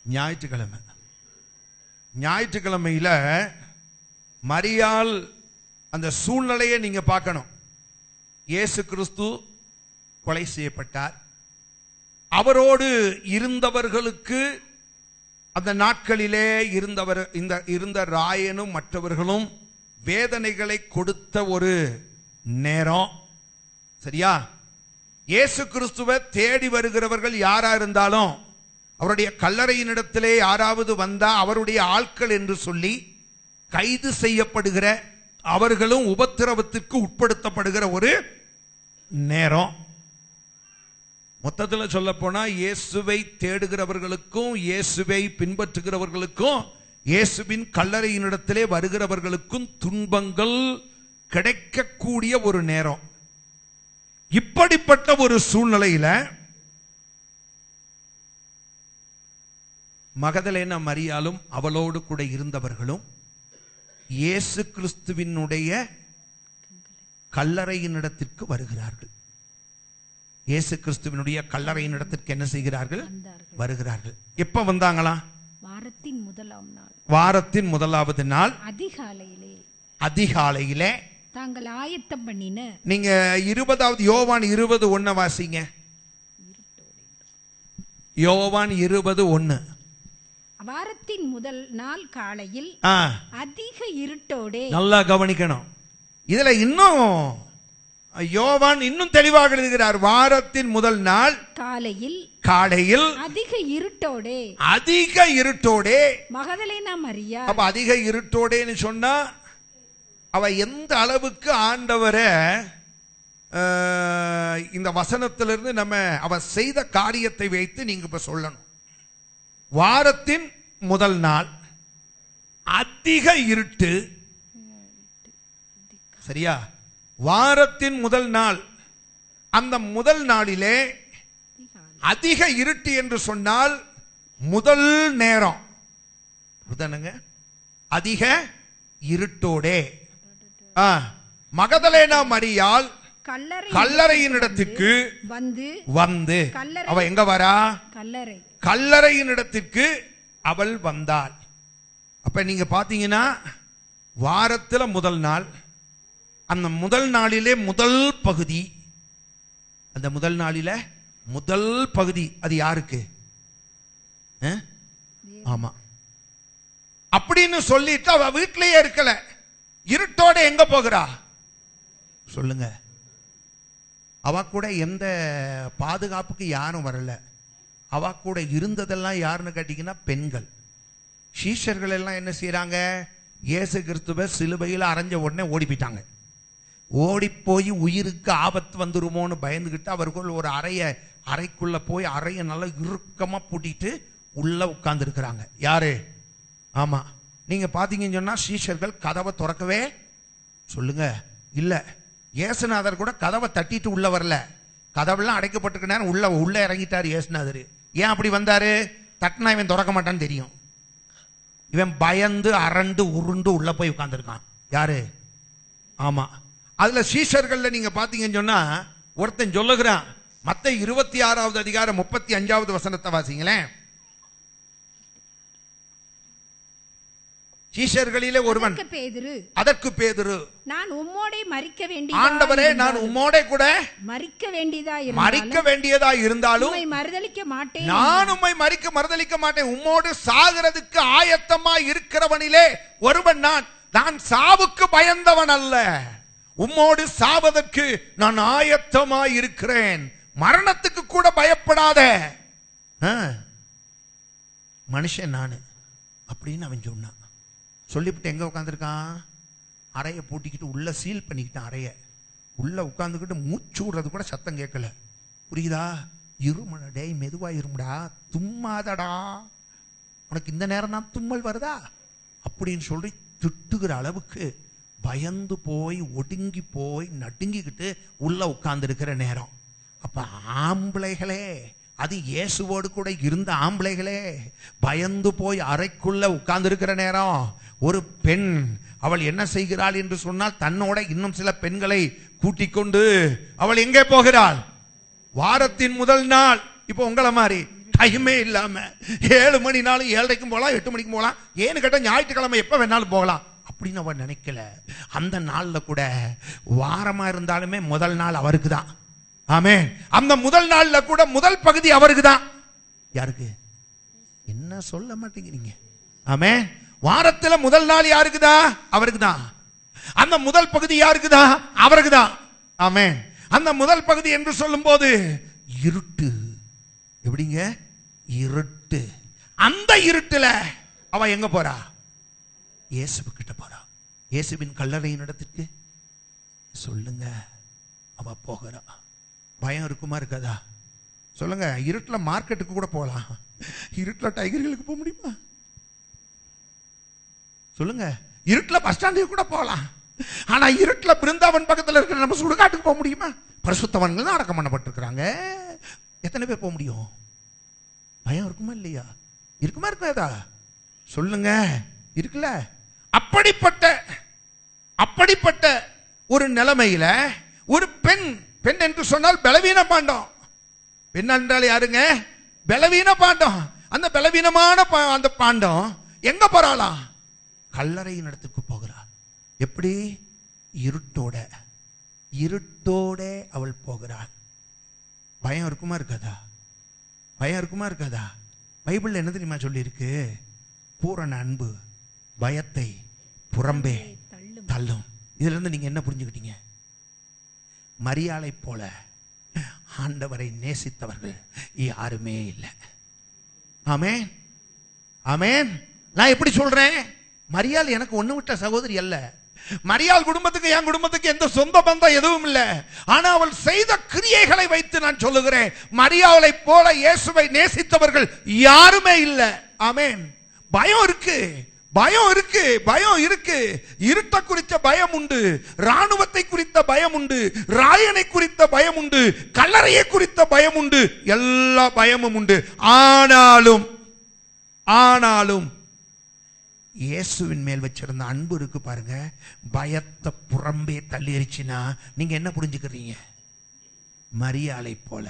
ஞாயிற்றுக்கிழமை. ஞாயிற்றுக்கிழமையில மரியாள் அந்த சூழ்நிலையை நீங்க பார்க்கணும். இயேசு கிறிஸ்து கொலை செய்யப்பட்டார். அவரோடு இருந்தவர்களுக்கு, அந்த நாட்களிலே இருந்த ராயனும் மற்றவர்களும் வேதனைகளை கொடுத்த ஒரு நேரம். சரியா? இயேசு கிறிஸ்துவை தேடி வருகிறவர்கள் யாரா இருந்தாலும், அவருடைய கல்லறையினிடத்திலே யாராவது வந்தா அவருடைய ஆட்கள் என்று சொல்லி கைது செய்யப்படுகிற, அவர்களும் உபத்திரவத்திற்கு உட்படுத்தப்படுகிற ஒரு நேரம். மொத்தத்தில் சொல்ல போனா, இயேசுவை தேடுகிறவர்களுக்கும் இயேசுவை பின்பற்றுகிறவர்களுக்கும் இயேசுவின் கல்லறையினிடத்திலே வருகிறவர்களுக்கும் துன்பங்கள் கிடைக்கக்கூடிய ஒரு நேரம். இப்படிப்பட்ட ஒரு சூழ்நிலையில மகதலேனா மரியாளும் அவளோடு கூட இருந்தவர்களும் இயேசு கிறிஸ்துவினுடைய கல்லறையினிடத்திற்கு வருகிறார்கள். இயேசு கிறிஸ்துவினுடைய கல்லறையினிடத்திற்கு என்ன செய்கிறார்கள்? வருகிறார்கள். எப்ப வந்தாங்களா? வாரத்தின் முதலாம் நாள், வாரத்தின் முதலாவது நாள் அதிகாலையிலே தாங்கள் ஆயத்தம் பண்ணின. நீங்க 20வது யோவான் 20:1 வாசிங்க. யோவான் 20:1. வாரத்தின் முதல் நாள் காலையில் அதிக இருட்டோடே. நல்லா கவனிக்கணும். இதுல இன்னும் யோவான் இன்னும் தெளிவாக எழுதுகிறார். வாரத்தின் முதல் நாள் காலையில் அதிக இருட்டோடே மகதலேனா மரியாள். அப்ப அதிக இருட்டோடேன்னு சொன்னா, அவ எந்த அளவுக்கு ஆண்டவரை இந்த வசனத்திலிருந்து நம்ம அவ செய்த காரியத்தை வைத்து நீங்க இப்ப சொல்லணும். வாரத்தின் முதல் நாள் அதிக இருட்டு. சரியா? வாரத்தின் முதல் நாள், அந்த முதல் நாளிலே அதிக இருட்டு என்று சொன்னால் முதல் நேரம் அதிக இருட்டோடே மகதலேனா மரியாள் கல்லறையினிடத்திற்கு வந்து அவ எங்க வரா? கல்லறையினிடத்திற்கு அவள் வந்தாள். அப்ப நீங்க பாத்தீங்கன்னா, வாரத்தில் முதல் நாள், அந்த முதல் நாளிலே முதல் பகுதி, அந்த முதல் நாளில முதல் பகுதி அது யாருக்கு? ஆமா. அப்படின்னு சொல்லிட்டு அவ வீட்டிலேயே இருக்கல, இருட்டோட எங்க போகிறா சொல்லுங்க? அவ கூட எந்த பாதுகாப்புக்கு யாரும் வரல. அவ கூட இருந்ததெல்லாம் யாருன்னு கேட்டீங்கன்னா பெண்கள். சீஷர்கள் எல்லாம் என்ன செய்யறாங்க? இயேசு கிறிஸ்துவை சிலுவையில் அரைஞ்ச உடனே ஓடி போயிட்டாங்க. ஓடி போய் உயிருக்கு ஆபத்து வந்துருமோன்னு பயந்துகிட்டு அவர்கள் ஒரு அறைக்குள்ள போய் அறையை நல்லா இறுக்கமா பூட்டிட்டு உள்ள உட்கார்ந்து இருக்கிறாங்க. யாரு? ஆமா, நீங்க பாத்தீங்கன்னு சொன்னா சீஷர்கள் கதவை திறக்கவே சொல்லுங்க இல்ல. இயேசுநாதர் கூட கதவை தட்டிட்டு உள்ள வரல, கதவெல்லாம் அடைக்கப்பட்டிருக்க உள்ள இறங்கிட்டாரு இயேசுநாதர். ஏன் அப்படி வந்தாரு? தட்டினா இவன் திறக்க மாட்டான்னு தெரியும். இவன் பயந்து அரண்டு உருண்டு உள்ள போய் உட்கார்ந்துருக்கான். யாரு? ஆமா, அதுல சீஷர்கள்ல நீங்க பாத்தீங்கன்னு சொன்னா ஒருத்தன் சொல்லுகிறான். மத்தேயு 26வது அதிகாரம் 35வது வசனத்தை வாசிங்களேன். சீஷர்களிலே ஒருவன் அதற்கு பேதுரு, நான் உம்மோடே மரிக்க வேண்டியதா, ஆண்டவரே நான் உம்மோடே கூட மரிக்க வேண்டியதா இருந்தாலும் மறுதலிக்க மாட்டேன், நான் உம்மை மறுதலிக்க மாட்டேன். உம்மோடு சாகிறதுக்கு ஆயத்தமா இருக்கிறவனிலே ஒருவன் நான் சாவுக்கு பயந்தவன் அல்ல, உம்மோடு சாவதற்கு நான் ஆயத்தமா இருக்கிறேன், மரணத்துக்கு கூட பயப்படாத மனுஷன் நானு அப்படின்னு அவன் சொன்னான். சொல்லிவிட்டு எங்க உட்காந்துருக்கான்? அறையை பூட்டிக்கிட்டு உள்ள சீல் பண்ணிக்கிட்டான். அறைய உள்ள உட்காந்துக்கிட்டு மூச்சு விடுறது கூட சத்தம் கேட்கல. புரியுதா? இருமடா, டேய் மெதுவா இருமுடா, தும்மாதடா, உனக்கு இந்த நேரம் தான் தும்மல் வருதா அப்படின்னு சொல்லி திட்டுகிற அளவுக்கு பயந்து போய் ஒடுங்கி போய் நடுங்கிக்கிட்டு உள்ள உட்கார்ந்து இருக்கிற நேரம். அப்ப ஆம்பளைகளே, அது இயேசுவோடு கூட இருந்த ஆம்பளைகளே, பயந்து போய் அறைக்குள்ள உட்கார்ந்து இருக்கிற நேரம் ஒரு பெண் அவள் என்ன செய்கிறாள் என்று சொன்னால், தன்னோட இன்னும் சில பெண்களை கூட்டிக் கொண்டு அவள் எங்கே போகிறாள்? வாரத்தின் முதல் நாள். இப்போ உங்களை மாதிரி டைமே இல்லாம 7 மணினாலும் 7:30க்கும் போகலாம், 8 மணிக்கும் போகலாம், ஏன்னு கேட்டா ஞாயிற்றுக்கிழமை எப்ப வேணாலும் போகலாம் அப்படின்னு அவன் நினைக்கல. அந்த நாள்ல கூட வாரமா இருந்தாலுமே முதல் நாள் அவருக்கு தான். ஆமென். அந்த முதல் நாள்ல கூட முதல் பகுதி அவருக்கு தான். யாருக்கு? என்ன சொல்ல மாட்டேங்கிறீங்க? ஆமென். வாரத்துல முதல் நாள் யாருக்கு தான்? அவருக்கு தான். அந்த முதல் பகுதி யாருக்கு தான்? அவருக்கு தான். ஆமென். அந்த முதல் பகுதி என்று சொல்லும் போது இருட்டு. எப்படிங்க? இருட்டு. அந்த இருட்டுல அவ எங்க போறா? இயேசு கிட்ட போறா. இயேசுவின் கல்லறையின் இடத்துக்கு சொல்லுங்க அவ போகிறா. பயம் இருக்குமா இருக்காதா? சொல்லுங்க. இருட்டுல மார்க்கெட்டுக்கு கூட போகலாம், இருட்டுல டைகர்களுக்கு போக முடியுமா? சொல்லுங்க. இருட்டுல பஸ் ஸ்டாண்டுக்கு கூட போகலாம், ஆனா இருட்டுல பிருந்தாவன் பக்கத்துல இருக்கிற நம்ம சுடுகாட்டுக்கு போக முடியுமா? பரிசுத்தவான்கள் தான் அடக்கம் பண்ணப்பட்டிருக்கிறாங்க. எத்தனை பேர் போக முடியும்? பயம் இருக்குமா இல்லையா? இருக்குமா இருக்காதா? சொல்லுங்க. இருக்குல்ல. அப்படிப்பட்ட ஒரு நிலைமையில ஒரு பெண் என்று சொன்னால் பலவீன பாண்டம். பெண் என்றால் யாருங்க? பலவீன பாண்டம். அந்த பலவீனமான அந்த பாண்டம் எங்க போறாளா? கல்லறையின் இடத்துக்கு போகிறா. எப்படி? இருட்டோட அவள் போகிறாள். பயம் இருக்குமா இருக்காதா? பயம் இருக்குமா இருக்காதா? பைபிள்ல என்ன தெரியுமா சொல்லி இருக்கு? பூரண அன்பு பயத்தை புறம்பே தள்ளும். இதுல இருந்து நீங்க என்ன புரிஞ்சுக்கிட்டீங்க? மரியாளை போல ஆண்டவரை நேசித்தவர்கள் யாருமே இல்லை. ஆமென். ஆமென். நான் எப்படி சொல்றேன்? மரியாள் எனக்கு ஒண்ணு விட்ட சகோதரி அல்ல. மரியாள் குடும்பத்துக்கு என் குடும்பத்துக்கு எந்த சொந்த பந்தம் எதுவும் இல்லை. ஆனா அவள் செய்த கிரியைகளை வைத்து நான் சொல்லுகிறேன், மரியாளை போல இயேசுவை நேசித்தவர்கள் யாருமே இல்லை. ஆமென். பயம் இருக்கு, பயம் இருக்கு, பயம் இருக்கு. இருட்ட குறித்த பயம் உண்டு, ராணுவத்தை குறித்த பயம் உண்டு, ராயனை குறித்த பயம் உண்டு, கல்லறையை குறித்த பயம் உண்டு, எல்லா பயமும் உண்டு. ஆனாலும் இயேசுவின் மேல் வச்சிருந்த அன்பு இருக்கு பாருங்க, பயத்தை புறம்பே தள்ளிருச்சுன்னா நீங்க என்ன புரிஞ்சுக்கிறீங்க? மரியாளை போல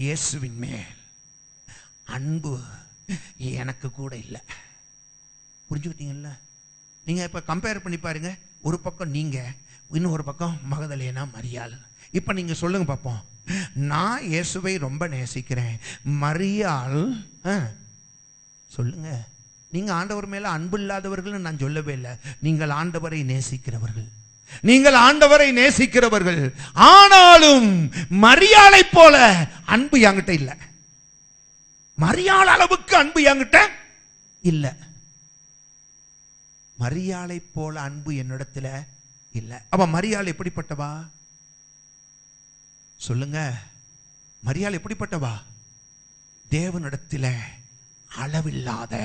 இயேசுவின் மேல் அன்பு எனக்கு கூட இல்லை. புரிஞ்சுக்கிட்டீங்கல்ல? நீங்க இப்ப கம்பேர் பண்ணி பாருங்க. ஒரு பக்கம் நீங்க, இன்னொரு பக்கம் மகதலேனா மரியாள். இப்ப நீங்க சொல்லுங்க பாப்போம். நான் இயேசுவை ரொம்ப நேசிக்கிறேன், மரியாள் சொல்லுங்க. நீங்க ஆண்டவர் மேல அன்பு இல்லாதவர்கள் நான் சொல்லவே இல்லை. நீங்கள் ஆண்டவரை நேசிக்கிறவர்கள், நீங்கள் ஆண்டவரை நேசிக்கிறவர்கள். ஆனாலும் மரியாளை போல அன்பு என்கிட்ட இல்லை. மரியாள் அளவுக்கு அன்பு என்கிட்ட இல்லை. மரியாளை போல அன்பு என்னிடத்துல இல்ல. அப்ப மரியாள் எப்படிப்பட்டவா சொல்லுங்க? மரியாள் எப்படிப்பட்டவா? தேவனிடத்தில அளவில்லாத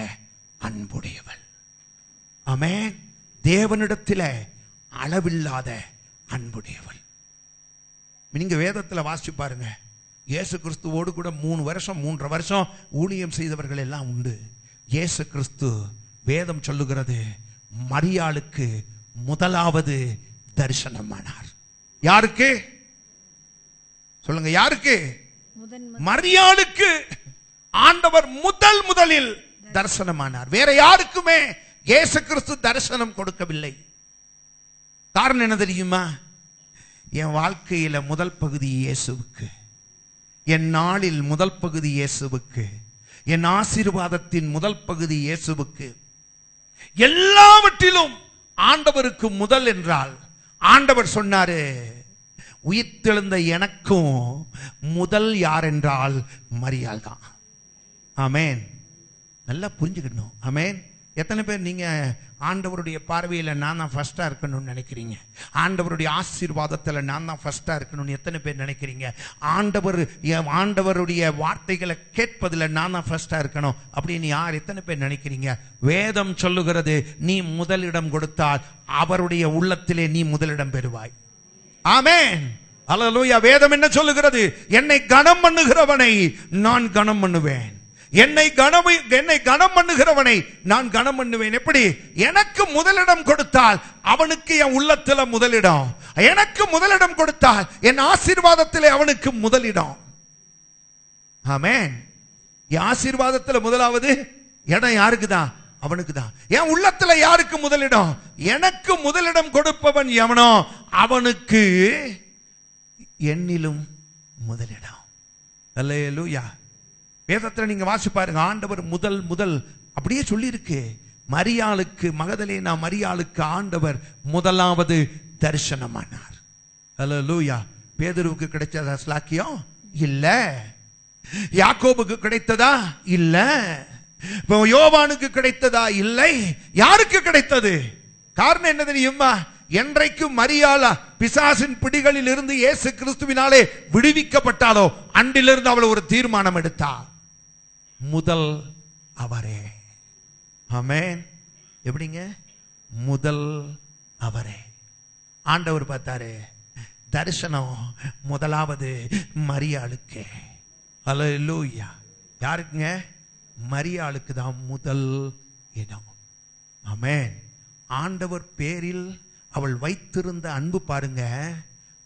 அன்புடையவள். ஆமென். தேவனிடத்தில அளவில்லாத அன்புடையவள். நீங்க வேதத்துல வாசிச்சு பாருங்க, இயேசு கிறிஸ்துவோடு கூட 3 வருஷம் 3.5 வருஷம் ஊழியம் செய்தவர்கள் எல்லாம் உண்டு. இயேசு கிறிஸ்து வேதம் சொல்லுகிறது மரியாளுக்கு முதலாவது தரிசனமானார். யாருக்கு சொல்லுங்க? யாருக்கு? மரியாளுக்கு ஆண்டவர் முதலில் தரிசனமானார். வேற யாருக்குமே இயேசு கிறிஸ்து தரிசனம் கொடுக்கவில்லை. காரணம் என்ன தெரியுமா? என் வாழ்க்கையில முதல் பகுதி இயேசுவுக்கு, என் நாளில் முதல் பகுதி இயேசுவுக்கு, என் ஆசீர்வாதத்தின் முதல் பகுதி இயேசுவுக்கு. எல்லாவற்றிலும் ஆண்டவருக்கு முதல் என்றால் ஆண்டவர் சொன்னாரு, உயிர்த்தெழுந்த எனக்கும் முதல் யார் என்றால் மரியாள் தான். ஆமென். நல்லா புரிஞ்சுக்கணும். ஆமென். எத்தனை பேர் நீங்க ஆண்டவருடைய பார்வையில் நான் தான் ஃபர்ஸ்டா இருக்கணும்னு நினைக்கிறீங்க? ஆண்டவருடைய ஆசீர்வாதத்தில் நான் தான் ஃபர்ஸ்டா இருக்கணும்னு எத்தனை பேர் நினைக்கிறீங்க? ஆண்டவருடைய வார்த்தைகளை கேட்பதில் நான் தான் ஃபர்ஸ்டா இருக்கணும் அப்படின்னு யார் எத்தனை பேர் நினைக்கிறீங்க? வேதம் சொல்லுகிறது, நீ முதலிடம் கொடுத்தால் அவருடைய உள்ளத்திலே நீ முதலிடம் பெறுவாய். ஆமென். அல்லேலூயா. வேதம் என்ன சொல்லுகிறது? என்னை கனம் பண்ணுகிறவனை நான் கனம் பண்ணுவேன், என்னை கனம் பண்ணுகிறவனை நான் கனம் பண்ணுவேன். எப்படி? எனக்கு முதலிடம் கொடுத்தால் அவனுக்கு என் உள்ளத்துல முதலிடம், எனக்கு முதலிடம் கொடுத்தால் என் ஆசீர்வாதத்திலே அவனுக்கு முதலிடம். ஆமென். என் ஆசீர்வாதத்துல முதலாவது இடம் யாருக்கு தான்? அவனுக்கு தான். என் உள்ளத்துல யாருக்கு முதலிடம்? எனக்கு முதலிடம் கொடுப்பவன் எவனோ அவனுக்கு என்னிலும் முதலிடம். அல்லேலூயா. வேதத்துல நீங்க வாசி பாருங்க, ஆண்டவர் முதல் அப்படியே சொல்லி இருக்கு. மரியாளுக்கு, மகதலேனா மரியாளுக்கு ஆண்டவர் முதலாவது தரிசனமானார். அல்லேலூயா. பேதுருவுக்கு கிடைச்சதா ஸ்லாக்கியம்? இல்ல. யாக்கோபுக்கு கிடைத்ததா? இல்ல. யோவானுக்கு கிடைத்ததா? இல்லை. யாருக்கு கிடைத்தது? காரணம் என்ன தெரியுமா? என்றைக்கு மரியாள் பிசாசின் பிடிகளில் இருந்து இயேசு கிறிஸ்துவினாலே விடுவிக்கப்பட்டாலோ அன்றிலிருந்து அவள் ஒரு தீர்மானம் எடுத்தாள், முதல் அவரே. ஆமென். எப்படிங்க? முதல் அவரே. ஆண்டவர் பார்த்தாரு, தரிசனம் முதலாவது மரியாளுக்கு. அல்லேலூயா. யாருக்குங்க? மரியாளுக்கு தான் முதல் இடம். ஆமென். ஆண்டவர் பேரில் அவள் வைத்திருந்த அன்பு பாருங்க,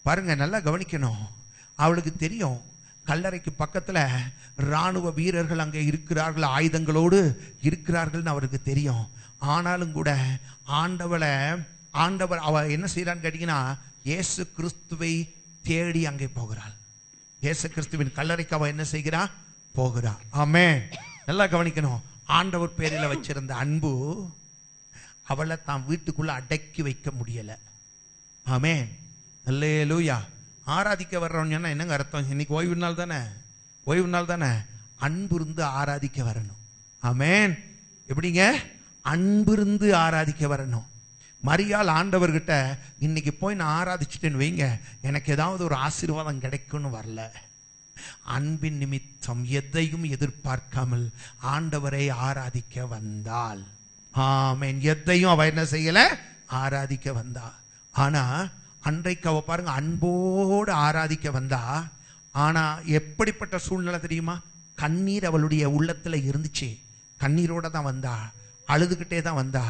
பாருங்க, நல்லா கவனிக்கணும். அவளுக்கு தெரியும் கல்லறைக்கு பக்கத்துல ராணுவ வீரர்கள் அங்கே இருக்கிறார்கள், ஆயுதங்களோடு இருக்கிறார்கள் அவருக்கு தெரியும். ஆனாலும் கூட ஆண்டவர் அவ என்ன செய்யறான்னு கேட்டீங்கன்னா, இயேசு கிறிஸ்துவை தேடி அங்கே போகிறாள். இயேசு கிறிஸ்துவின் கல்லறைக்கு அவ என்ன செய்கிறா? போகிறா. ஆமென். நல்லா கவனிக்கணும். ஆண்டவர் பேரில் வச்சிருந்த அன்பு அவளை தான் வீட்டுக்குள்ள அடக்கி வைக்க முடியல. ஆமென். அல்லேலூயா. ஆராதிக்க வர்றவங்க என்னங்க அர்த்தம்? இன்னைக்கு ஓய்வு நாள் தானே, ஓய்வு நாள் தானே. அன்பு இருந்து ஆராதிக்க வரணும். ஆமென். எப்படிங்க? அன்பு இருந்து ஆராதிக்க வரணும். மரியாள் ஆண்டவர்கிட்ட இன்னைக்கு போய் நான் ஆராதிச்சுட்டேன்னு வைங்க, எனக்கு ஏதாவது ஒரு ஆசீர்வாதம் கிடைக்கும்னு வரல. அன்பின் நிமித்தம் எதையும் எதிர்பார்க்காமல் ஆண்டவரை ஆராதிக்க வந்தாள். ஆமென். எதையும் அவ என்ன செய்யல? ஆராதிக்க வந்தா. ஆனா அன்றைக்கு அவ பாருங்க, அன்போடு ஆராதிக்க வந்தா. ஆனா எப்படிப்பட்ட சூழ்நிலை தெரியுமா? கண்ணீர் அவளுடைய உள்ளத்துல இருந்துச்சு. கண்ணீரோட தான் வந்தா, அழுதுகிட்டே தான் வந்தா.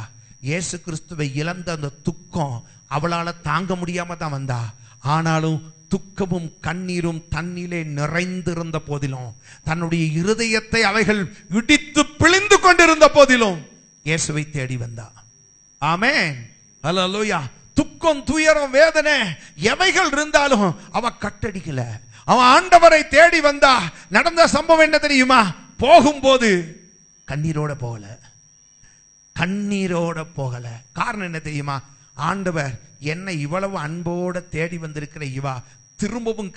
இயேசு கிறிஸ்துவை இழந்த அந்த துக்கம் அவளால தாங்க முடியாம தான் வந்தா. ஆனாலும் துக்கமும் கண்ணீரும் தன்னிலே நிறைந்திருந்த போதிலும், தன்னுடைய இருதயத்தை அவைகள் இடித்து பிழிந்து கொண்டிருந்த போதிலும் இயேசுவை தேடி வந்தா. ஆமென். அல்லேலூயா. துக்கம், துயரம், வேதனை எவைகள் இருந்தாலும் அவ கட்டடிக்கல. அவன் ஆண்டவரை தேடி வந்தா. நடந்த சம்பவம் என்ன தெரியுமா? போகும்போது கண்ணீரோட போகல, கண்ணீரோட போகல. காரணம் என்ன தெரியுமா? ஆண்டவர் என்னை இவ்வளவு அன்போட தேடி வந்திருக்கிற இவா திரும்பவும்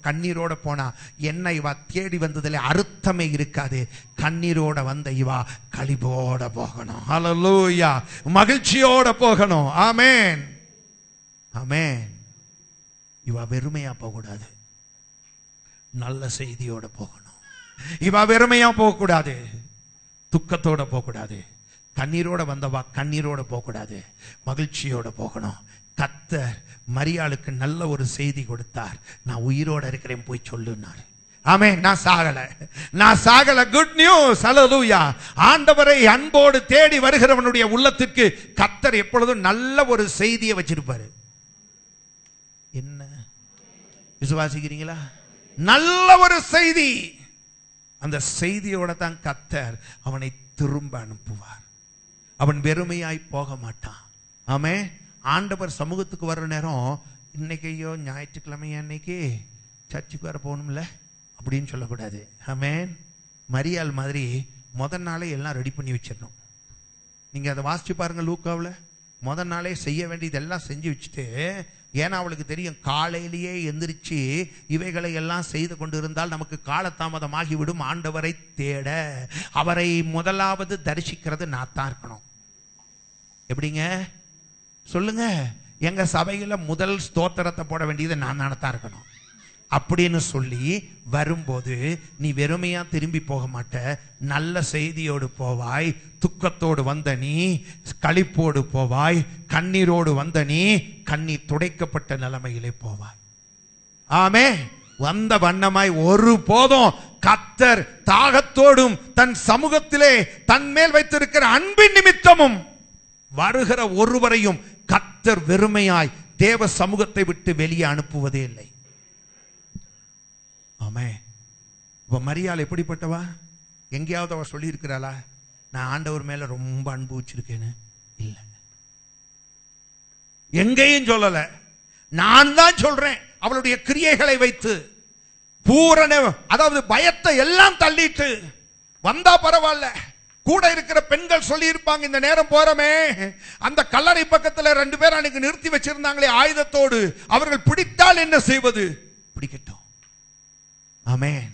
கண்ணீரோட போனா என்னை இவா தேடி வந்ததுல அர்த்தமே இருக்காது. கண்ணீரோட வந்த இவா களிபோட போகணும். ஹல்லேலூயா. மகிழ்ச்சியோட போகணும். ஆமென். ஆமென். இவ வெறுமையா போகக்கூடாது, நல்ல செய்தியோட போகணும். இவ வெறுமையா போகக்கூடாது, துக்கத்தோட போகக்கூடாது. கண்ணீரோட வந்தவா கண்ணீரோட போகக்கூடாது, மகிழ்ச்சியோட போகணும். கர்த்தர் மரியாளுக்கு நல்ல ஒரு செய்தி கொடுத்தார். நான் உயிரோட இருக்கிறேன், போய் சொல்லுனார். ஆமென். நான் சாகல. Good news. ஹல்லேலூயா. ஆண்டவரை அன்போடு தேடி வருகிறவனுடைய உள்ளத்திற்கு கர்த்தர் எப்பொழுதும் நல்ல ஒரு செய்தியை வச்சிருப்பாரு. என்ன விசுவாசிக்கிறீங்களா? நல்ல ஒரு செய்தி. அந்த செய்தியோட தான் கர்த்தர் அவனை திரும்ப அனுப்புவார். அவன் வெறுமையாய் போக மாட்டான். ஆமென். ஆண்டவர் சமூகத்துக்கு வர்ற நேரம், இன்னைக்கு ஐயோ ஞாயிற்றுக்கிழமை அன்னைக்கு சர்ச்சுக்கு வர போகணும்ல அப்படின்னு சொல்லக்கூடாது. ஆமென். மரியாள் மாதிரி முதல் நாளே எல்லாம் ரெடி பண்ணி வச்சிடணும். நீங்க அதை வாசிச்சு பாருங்க லூக்காவில். முதல் நாளே செய்ய வேண்டியதெல்லாம் செஞ்சு வச்சுட்டு, ஏன்னா அவளுக்கு தெரியும் காலையிலேயே எந்திரிச்சு இவைகளை எல்லாம் செய்து கொண்டிருந்தால் நமக்கு காலதாமதமாகிவிடும். ஆண்டவரை தேட, அவரை முதலாவது தரிசிக்கிறது நான் தான் இருக்கணும். எப்படிங்க சொல்லுங்க? எங்க சபையில முதல் ஸ்தோத்திரத்தை போட வேண்டியது நான் தான் இருக்கணும் அப்படின்னு சொல்லி வரும்போது நீ வெறுமையா திரும்பி போக மாட்ட, நல்ல செய்தியோடு போவாய். துக்கத்தோடு வந்த நீ களிப்போடு போவாய், கண்ணீரோடு வந்த நீ கண்ணீர் துடைக்கப்பட்ட நிலைமையிலே போவாய். ஆமே. வந்த வண்ணமாய் ஒரு போதும் கர்த்தர் தாகத்தோடும் தன் சமூகத்திலே தன் மேல் வைத்திருக்கிற அன்பின் நிமித்தமும் வருகிற ஒருவரையும் கர்த்தர் வெறுமையாய் தேவ சமூகத்தை விட்டு வெளியே அனுப்புவதே இல்லை. ஆமே. இப்ப மரியாள் எப்படிப்பட்டவா? எங்கேயாவது அவ சொல்லி இருக்கிறாளா நான் ஆண்டவர் மேல ரொம்ப அன்பு வச்சிருக்கேன்னு? இல்ல, எங்கேயும் சொல்லல. நான் தான் சொல்றேன். அவளுடைய கிரியைகளை வைத்து பூரண, அதாவது பயத்தை எல்லாம் தள்ளிட்டு வந்தா பரவாயில்ல. கூட இருக்கிற பெண்கள் சொல்லி இருப்பாங்க, இந்த நேரம் போறமே அந்த கல்லறை பக்கத்துல 2 பேர் அன்னைக்கு நிறுத்தி வச்சிருந்தாங்களே ஆயுதத்தோடு, அவர்கள் பிடித்தால் என்ன செய்வது? பிடிக்கட்டும். ஆமென்.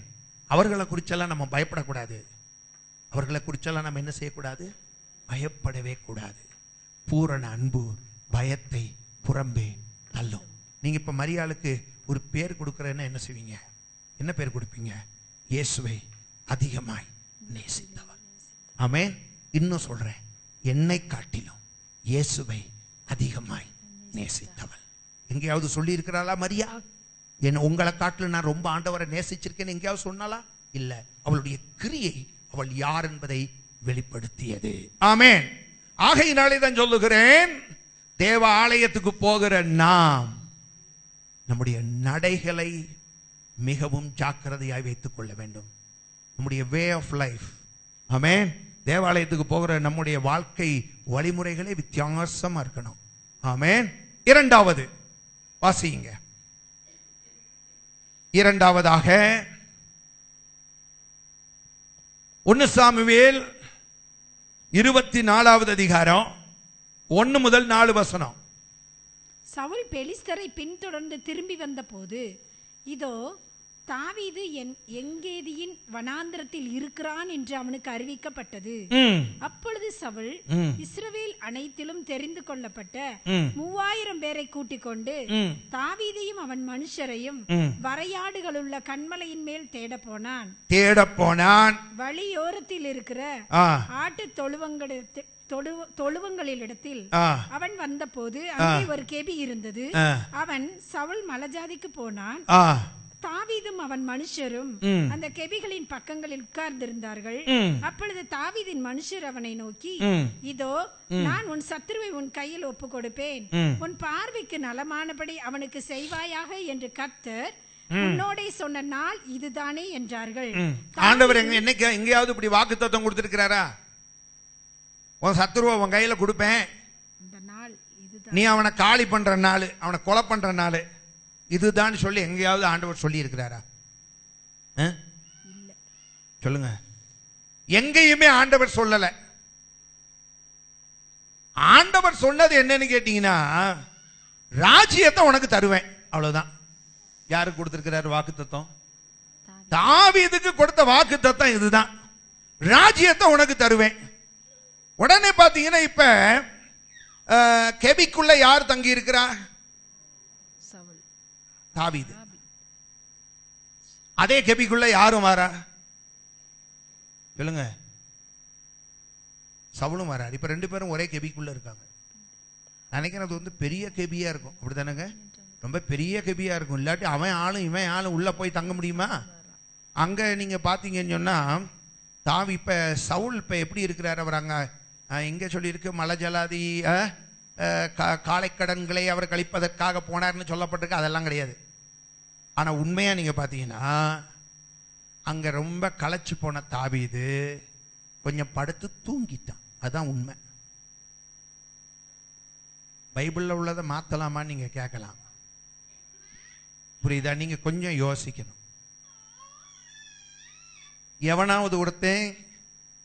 அவர்களை குறிச்செல்லாம் நம்ம பயப்படக்கூடாது. அவர்களை குறிச்செல்லாம் நம்ம என்ன செய்யக்கூடாது? பயப்படவே கூடாது. பூரண அன்பு பயத்தை புறம்பே தள்ளும். நீங்க இப்ப மரியாளுக்கு ஒரு பேர் கொடுக்கறேன்னா என்ன செய்வீங்க? என்ன பேர் கொடுப்பீங்க? இயேசுவை அதிகமாய் நேசித்தவர். ஆமென். இன்னும் சொல்றேன், என்னை காட்டிலும் இயேசுவை அதிகமாய் நேசித்தவள். எங்கேயாவது சொல்லி இருக்கிறாளா மரியா? உங்களை காட்டிலும் நான் ரொம்ப ஆண்டவரை நேசிச்சிருக்கேன் எங்கேயாவது சொன்னாலா? இல்ல. அவளுடைய கிரியை அவள் யார் என்பதை வெளிப்படுத்தியது. ஆமென். ஆகையினாலே தான் சொல்லுகிறேன், தேவ ஆலயத்துக்கு போகிற நாம் நம்முடைய நடைகளை மிகவும் ஜாக்கிரதையாய் வைத்துக் கொள்ள வேண்டும். நம்முடைய வே ஆஃப் லைஃப். ஆமென். தேவாலயத்துக்கு போகிற நம்முடைய வாழ்க்கை வழிமுறைகளே வித்தியாசமா இருக்கணும். ஆமென். இரண்டாவது வாசிங்க. இரண்டாவதாக 1 சாமுவேல் 24வது அதிகாரம் 1 முதல் 4 வசனம். சவுல் பெலிஸ்தரை பின்தொடர்ந்து திரும்பி வந்த போது, இதோ தாவீது எங்கேதியின் வனாந்திரத்தில் இருக்கிறான் என்று அவனுக்கு அறிவிக்கப்பட்டது. அப்பொழுது சவுல் இஸ்ரவேல் அனைத்திலும் தெரிந்து கொள்ளப்பட்ட 3000 பேரை கூட்டிக் கொண்டு தாவீதையும் அவன் மனுஷரையும் வரையாடுகளுள்ள கன்மலையின் மேல் தேட போனான். வழியோரத்தில் இருக்கிற ஆட்டு தொழுவங்களிடத்தில் அவன் வந்தபோது அங்கே ஒரு கெபி இருந்தது. அவன் சவுல் மலஜாதிக்கு போனான். தாவீதும் அவன் மனுஷரும் அந்த கெபிகளின் பக்கங்களில் உட்கார்ந்திருந்தார்கள். அப்பொழுது தாவீதின் மனுஷர் அவனை நோக்கி, இதோ நான் உன் சத்துருவை உன் கையில் ஒப்பு கொடுப்பேன், உன் பார்வைக்கு நலமானபடி அவனுக்கு செய்வாயாக என்று கர்த்தர் உன்னோடே சொன்ன நாள் இதுதானே என்றார்கள். ஆண்டவர் என்னைக்கு எங்கேயாவது இப்படி வாக்குத்தத்தம் கொடுத்திருக்கிறாரா? உன் சத்துருவை உன் கையில கொடுப்பேன், நீ அவனை காலி பண்ற நாள், அவனை கொலை பண்ற நாள் இதுதான் சொல்லி எங்கேயாவது ஆண்டவர் சொல்லி இருக்கிறாரா? சொல்லுங்க. எங்கேயுமே ஆண்டவர் சொல்லல. ஆண்டவர் சொன்னது என்னன்னு கேட்டீங்கன்னா, ராஜ்யத்தை உனக்கு தருவேன், அவ்வளவுதான். யாருக்கு கொடுத்திருக்கிறார் வாக்குத்தத்தம்? தாவீதுக்கு கொடுத்த வாக்குத்தத்தம் இதுதான். ராஜ்யத்தை உனக்கு தருவேன். உடனே பாத்தீங்கன்னா இப்ப கெபிக்குள்ள யார் தங்கி இருக்கிறா? தாவீது. அதே கெபிக்குள்ள யாரும் வாரா சொல்லுங்க? சவுலும் வராரு. இப்ப 2 பேரும் ஒரே கெபிக்குள்ள இருக்காங்க. நினைக்கிறேன் அது வந்து பெரிய கெபியா இருக்கும், அப்படித்தானங்க? ரொம்ப பெரிய கெபியா இருக்கும். இல்லாட்டி அவன் ஆளும் இவன் ஆளும் உள்ள போய் தங்க முடியுமா? அங்க நீங்க பாத்தீங்கன்னு சொன்னா இப்ப சவுல் இப்ப எப்படி இருக்கிறார்? அவர் அங்க எங்க சொல்லியிருக்கு, மலை ஜலாதி காளைக்கடன்களை அவர் கழிப்பதற்காக போனார்னு சொல்லப்பட்டிருக்கு. அதெல்லாம் கிடையாது. ஆனா உண்மையா நீங்க பாத்தீங்கன்னா அங்க ரொம்ப களைச்சு போன தாவீது கொஞ்சம் படுத்து தூங்கிட்டான். அதான் உண்மை. பைபிள்ல உள்ளதை மாத்தலாமா நீங்க கேட்கலாம். புரியுதா? நீங்க கொஞ்சம் யோசிக்கணும். எவனாவது ஒருத்தன்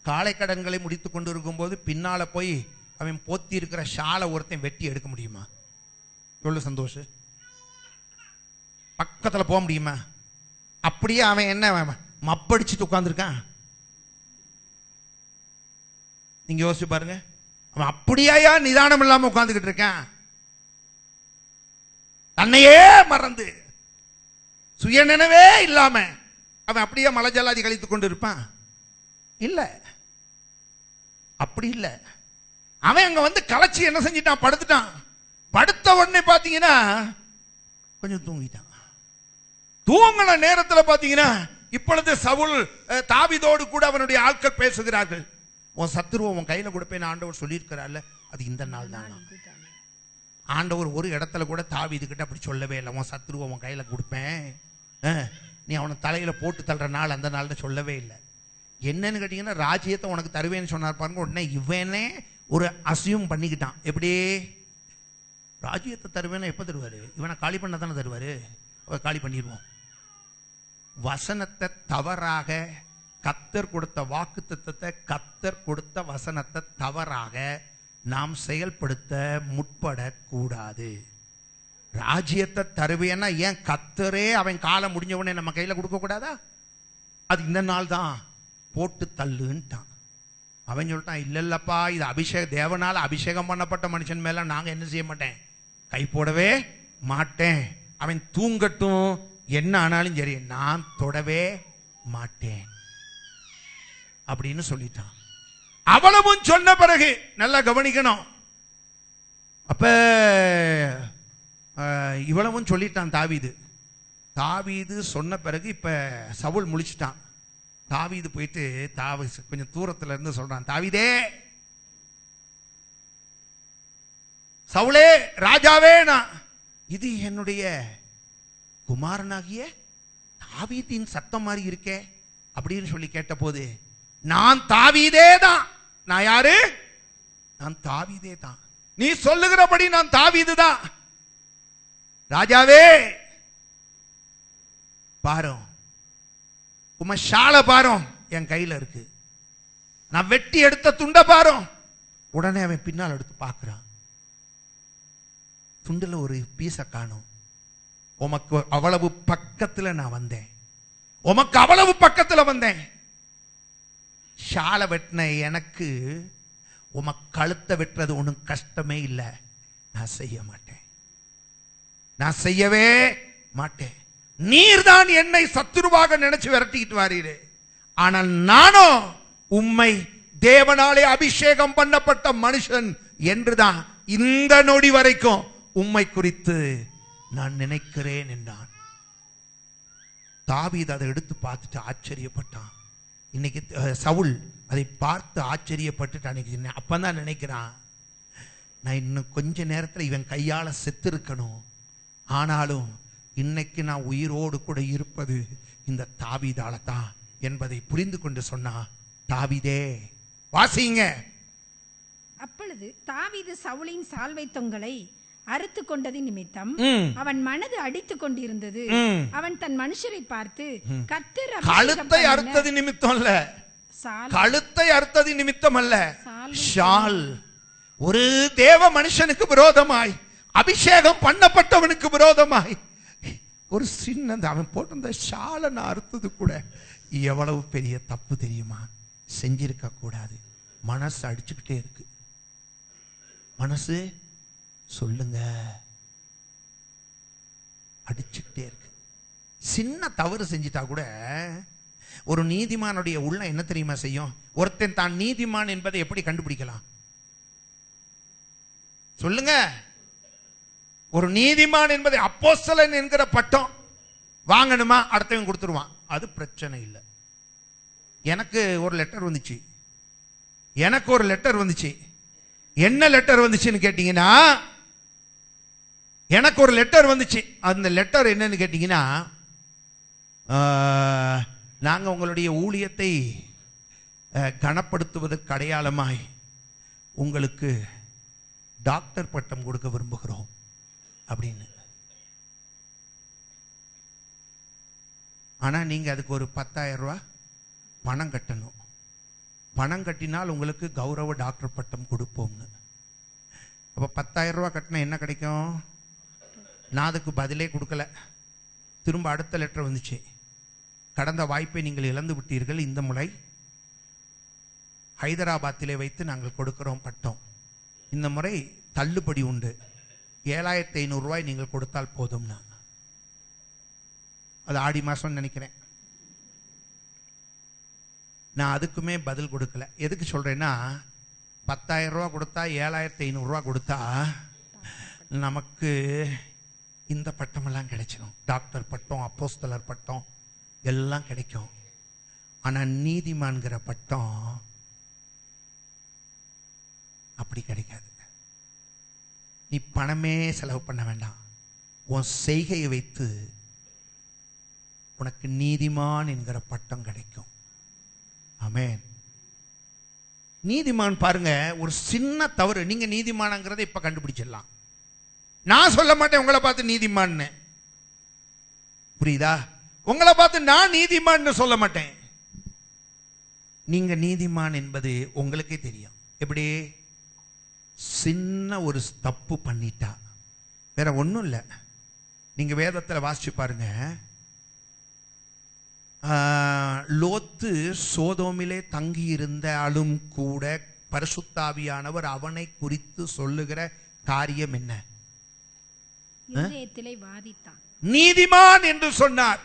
காளைக்கடன்களை முடித்து கொண்டு இருக்கும் போது பின்னால போய் அவன் போத்தி இருக்கிற ஷாலை ஒருத்தன் வெட்டி எடுக்க முடியுமா? எவ்வளவு சந்தோஷ். பக்கத்துல போக முடியுமா? அப்படியே அவன் என்ன மப்படிச்சுட்டு உட்கார்ந்துருக்கான். நீங்க யோசிச்சு பாருங்க. அவன் அப்படியா நிதானம் இல்லாம உட்கார்ந்துகிட்டு இருக்கான். தன்னையே மறந்து சுயநினைவே இல்லாம அவன் அப்படியே மலை ஜலாதி கழித்துக் கொண்டு இருப்பான்? இல்ல, அப்படி இல்ல. அவன் அங்க வந்து களைச்சி என்ன செஞ்சிட்டான்? படுத்துட்டான். படுத்த உடனே பாத்தீங்கன்னா கொஞ்சம் தூங்கிட்டான். தூங்கின நேரத்தில் பாத்தீங்கன்னா இப்பொழுது சவுல் தாவீதோடு கூட அவனுடைய ஆட்கள் பேசுகிறார்கள். உன் சத்துருவை உன் கையில கொடுப்பேன் ஆண்டவர் சொல்லியிருக்கிறார்ல, அது இந்த நாள் தான். ஆண்டவர் ஒரு இடத்துல கூட தாவீது கிட்ட அப்படி சொல்லவே இல்லை, உன் சத்துருவை உன் கையில கொடுப்பேன், நீ அவனை தலையில போட்டு தள்ளுற நாள் அந்த நாள் சொல்லவே இல்லை. என்னன்னு கேட்டீங்கன்னா ராஜ்யத்தை உனக்கு தருவேன்னு சொன்னார் பாருங்க. உடனே இவனே ஒரு அசியம் பண்ணிக்கிட்டான். எப்படி ராஜ்யத்தை தருவேன்னு எப்ப தருவாரு? இவனை காலி பண்ண தானே தருவாரு. அவ காலி பண்ணிடுவோம். வசனத்தை தவறாக கர்த்தர் கொடுத்த வாக்குத்தத்தத்தை, கர்த்தர் கொடுத்த வசனத்தை தவறாக நாம் செயல்படுத்த முற்படக்கூடாது. ராஜ்யத்தை தருவேன்னா ஏன் கர்த்தரே அவன் காலம் முடிஞ்சவனே நம்ம கையில கொடுக்க கூடாதா? அது இந்த நாள் தான், போட்டு தள்ளுன்ட்டான். அவன் சொல்லிட்டான், இல்லல்லப்பா, இது அபிஷேகம், தேவனால அபிஷேகம் பண்ணப்பட்ட மனுஷன் மேல நாங்க என்ன செய்ய மாட்டேன், கை போடவே மாட்டேன். அவன் தூங்கட்டும், என்ன ஆனாலும் சரி, நான் தொடவே மாட்டேன் அப்படின்னு சொல்லிட்டான். அவ்வளவும் சொன்ன பிறகு நல்லா கவனிக்கணும். அப்ப இவ்வளவும் சொல்லிட்டான் தாவீது. தாவீது சொன்ன பிறகு இப்ப சவுல் முழிச்சிட்டான். தாவீது போயிட்டு கொஞ்சம் தூரத்துல இருந்து சொல்றான், தாவீதே, சவுலே, ராஜாவே, நான் இது என்னுடைய குமாரனாகிய தாவீதின் சத்தம் மாதிரி இருக்கே அப்படின்னு சொல்லி கேட்ட போது, நான் தாவீதே தான். நான் யாரு? நான் தாவீதே தான். நீ சொல்லுகிறபடி நான் தாவீது தான். ராஜாவே பாரு, உம ஷால பாரு என் கையில இருக்கு, நான் வெட்டி எடுத்த துண்ட பாரு. உடனே அவன் பின்னால் எடுத்து பார்க்கிறான். துண்டுல ஒரு பீச காணும். உமக்கு அவ்வளவு பக்கத்துல நான் வந்தேன், உமக்கு அவ்வளவு பக்கத்துல வந்தேன். ஷால வெட்டின எனக்கு உமக்கு கழுத்தை வெட்டுறது ஒன்றும் கஷ்டமே இல்லை. நான் செய்ய மாட்டேன், நான் செய்யவே மாட்டேன். நீர்தான் என்னை சத்துருவாக நினைச்சு விரட்டிக்கிட்டு வாரீரு. ஆனால் நானும் உம்மை தேவனாலே அபிஷேகம் பண்ணப்பட்ட மனுஷன் என்றுதான் இந்த நொடி வரைக்கும் உம்மை குறித்து நான் நினைக்கிறேன் என்றான். தாவீது அதை எடுத்து பார்த்துட்டு ஆச்சரியப்பட்டான். இன்னைக்கு சவுல் அதை பார்த்து ஆச்சரியப்பட்டு அன்னைக்கு அப்பதான் நினைக்கிறான், நான் இன்னும் கொஞ்ச நேரத்தில் இவன் கையால செத்து இருக்கணும், ஆனாலும் இன்னைக்கு நான் உயிரோடு கூட இருப்பது இந்த தாவீதால தான் என்பதை புரிந்து கொண்டு சொன்னா, தாவீதே வாசிங்க. அப்பொழுது தாவீது சவுலின் சால்வை தொங்கலை அறுத்து கொண்டது நிமித்தம் அவன் மனது அடித்துக் கொண்டிருந்தது. அவன் தன் மனுஷரை பார்த்து, கர்த்தர் கழுத்தை அறுத்தது நிமித்தம் அல்ல, கழுத்தை அறுத்தது நிமித்தம் அல்ல, ஷால், ஒரு தேவ மனுஷனுக்கு விரோதமாய், அபிஷேகம் பண்ணப்பட்டவனுக்கு விரோதமாய் ஒரு சின்ன அவன் போட்டிருந்த ஷாலை நான் அறுத்தது கூட எவ்வளவு பெரிய தப்பு தெரியுமா? செஞ்சிருக்க கூடாது. மனசு அடிச்சுக்கிட்டே இருக்கு. மனசு சொல்லுங்க, அடிச்சுக்கிட்டே இருக்கு. சின்ன தவறு செஞ்சிட்டா கூட ஒரு நீதிமானுடைய உள்ள என்ன தெரியுமா செய்யும்? ஒருத்தன் தான் நீதிமான் என்பதை எப்படி கண்டுபிடிக்கலாம் சொல்லுங்க? ஒரு நீதிமான் என்பதை அப்போஸ்தலன் என்கிற பட்டம் வாங்கணுமா? அடுத்தவன் கொடுத்துருவான், அது பிரச்சனை இல்லை. எனக்கு ஒரு லெட்டர் வந்துச்சு. என்ன லெட்டர் வந்துச்சுன்னு கேட்டீங்கன்னா, எனக்கு ஒரு லெட்டர் வந்துச்சு. அந்த லெட்டர் என்னன்னு கேட்டீங்கன்னா, நாங்கள் உங்களுடைய ஊழியத்தை கனப்படுத்துவதற்கு அடையாளமாய் உங்களுக்கு டாக்டர் பட்டம் கொடுக்க விரும்புகிறோம் அப்படின்னு. ஆனா நீங்க அதுக்கு ஒரு 10,000 ரூபாய் பணம் கட்டணும். பணம் கட்டினால் உங்களுக்கு கௌரவ டாக்டர் பட்டம் கொடுப்போம்னு. அப்ப 10,000 ரூபாய் கட்டினா என்ன கிடைக்கும்? நான் அதுக்கு பதிலே கொடுக்கல. திரும்ப அடுத்த லெட்டர் வந்துச்சு. கடந்த வாய்ப்பை நீங்கள் இழந்து விட்டீர்கள். இந்த முறை ஹைதராபாத்திலே வைத்து நாங்கள் கொடுக்கிறோம் பட்டம். இந்த முறை தள்ளுபடி உண்டு. 7,500 ரூபாய் நீங்கள் கொடுத்தால் போதும்னா. அது ஆடி மாசம் நினைக்கிறேன். நான் அதுக்குமே பதில் கொடுக்கல. எதுக்கு சொல்றேன்னா, 10,000 ரூபாய் கொடுத்தா 7,500 ரூபாய் கொடுத்தா நமக்கு இந்த பட்டமெல்லாம் கிடைச்சிடும். டாக்டர் பட்டம், அப்போஸ்தலர் பட்டம் எல்லாம் கிடைக்கும். ஆனா நீதிமான்கிற பட்டம் அப்படி கிடைக்காது. நீ பணமே செலவு பண்ண வேண்டாம். உன் செய்கையை வைத்து உனக்கு நீதிமான் என்கிற பட்டம் கிடைக்கும். ஆமென். நீதிமான் பாருங்க, ஒரு சின்ன தவறு, நீங்க நீதிமானங்கிறத இப்ப கண்டுபிடிச்சிடலாம். நான் சொல்ல மாட்டேன் உங்களை பார்த்து நீதிமான்னு, புரியுதா? உங்களை பார்த்து நான் நீதிமான்னு சொல்ல மாட்டேன். நீங்க நீதிமான் என்பது உங்களுக்கே தெரியும். எப்படி? சின்ன ஒரு தப்பு பண்ணிட்டா, வேற ஒண்ணும் இல்லை. நீங்க வேதத்தில் வாசிச்சு பாருங்க. லோத்து சோதோமிலே தங்கி இருந்தாலும் கூட பரிசுத்தாவியானவர் அவனை குறித்து சொல்லுகிற காரியம் என்ன? நீதிமான் என்று சொன்னார்.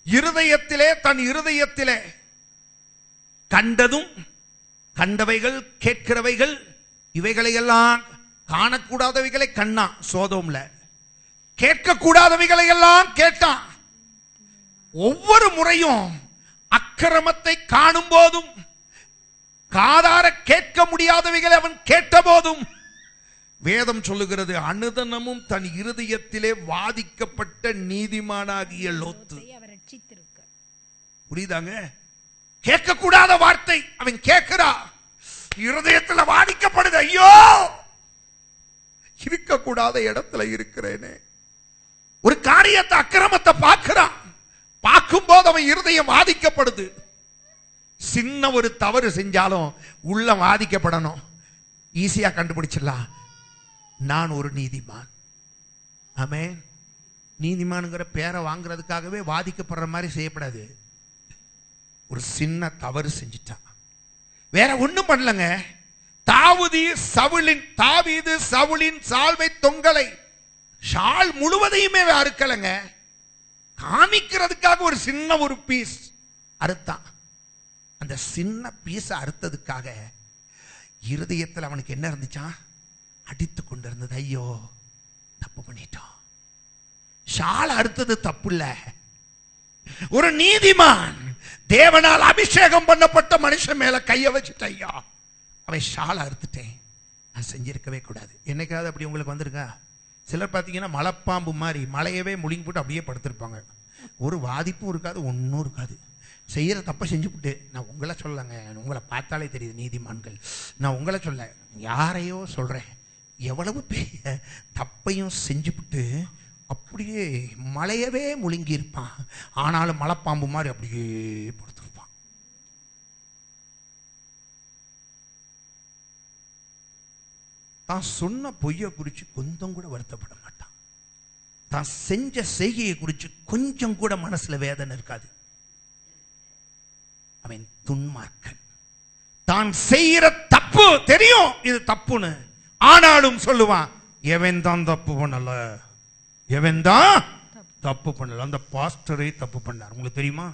இருதயத்திலே, தன் இருதயத்திலே கண்டதும், கண்டவைகள், கேட்கிறவைகள், இவைகளை எல்லாம், காணக்கூடாதவைகளை கண்ணான் சோதோம்ல, கேட்கக்கூடாதவைகளை எல்லாம் கேட்டான். ஒவ்வொரு முறையும் அக்கிரமத்தை காணும் போதும், காதார கேட்க முடியாதவைகளை அவன் கேட்ட போதும், வேதம் சொல்லுகிறது, அனுதனமும் தன் இருதயத்திலே வாதிக்கப்பட்ட நீதிமானாகிய லோத்து. புரியுதாங்க? கேட்கக்கூடாத வார்த்தை அவன் கேட்கிறா, இருதயத்தில் வாதிக்கப்படுது. ஐயோ, இருக்கக்கூடாத இடத்துல இருக்கிறேனே. ஒரு காரியத்தை, அக்கிரமத்தை பார்க்கிறான். பார்க்கும் போது அவன் இருதயம் வாதிக்கப்படுது. சின்ன ஒரு தவறு செஞ்சாலும் உள்ள வாதிக்கப்படணும். ஈஸியா கண்டுபிடிச்சிடலாம், நான் ஒரு நீதிமான். ஆமென். நீதிமான்ங்கிற பேரை வாங்குறதுக்காகவே வாதிக்கப்படுற மாதிரி செய்யப்படாது. ஒரு சின்ன தவறு செஞ்சிட்டான், வேற ஒண்ணும் பண்ணலங்க. தாவீது சவுலின் சால்வை தொங்கலை, ஷால் முழுவதையுமே அறுக்கலங்க. காமிக்கிறதுக்காக ஒரு சின்ன ஒரு பீஸ் அறுத்தான். அந்த சின்ன பீஸ் அறுத்ததுக்காக இருதயத்தில் அவனுக்கு என்ன இருந்துச்சான்? அடித்து கொண்டிருந்தது. ஐயோ, தப்பு பண்ணிட்டோம். ஷால் அறுத்தது தப்பு இல்ல. ஒரு நீதிமான், தேவனால் அபிஷேகம் பண்ணப்பட்ட மனுஷன் மேல கைய வச்சுட்ட, ஐயா அவன் ஷால் அறுத்துட்டேன், நான் செஞ்சிருக்கவே கூடாது. என்னைக்காவது அப்படி உங்களுக்கு வந்திருக்கா? சிலர் பார்த்தீங்கன்னா மலைப்பாம்பு மாதிரி மலையவே முழுங்கி போட்டு அப்படியே படுத்திருப்பாங்க. ஒரு வாதிப்பும் இருக்காது, ஒன்றும் இருக்காது. செய்யற தப்பை செஞ்சுவிட்டு, நான் உங்களை சொல்லங்க, உங்களை பார்த்தாலே தெரியுது நீதிமான்கள். நான் உங்களை சொல்ல, யாரையோ சொல்றேன். எவ்வளவு பெரிய தப்பையும் செஞ்சுவிட்டு அப்படியே மலையவே முழுங்கி இருப்பான். ஆனாலும் மலைப்பாம்பு மாதிரி அப்படியே படுத்திருப்பான். தான் சொன்ன பொய்யை குறித்து கொஞ்சம் கூட வருத்தப்பட மாட்டான். தான் செஞ்ச செய்கையை குறித்து கொஞ்சம் கூட மனசுல வேதனை இருக்காது. அவன் துன்மார்க்கன். தான் செய்யற தப்பு தெரியும், இது தப்புன்னு, ஆனாலும் சொல்லுவான், எவன் தான் தப்பு பண்ணல, எவன் தான் தப்பு பண்ணல. அந்த பாஸ்டரே தப்பு பண்ணார். உங்களுக்கு தெரியுமா?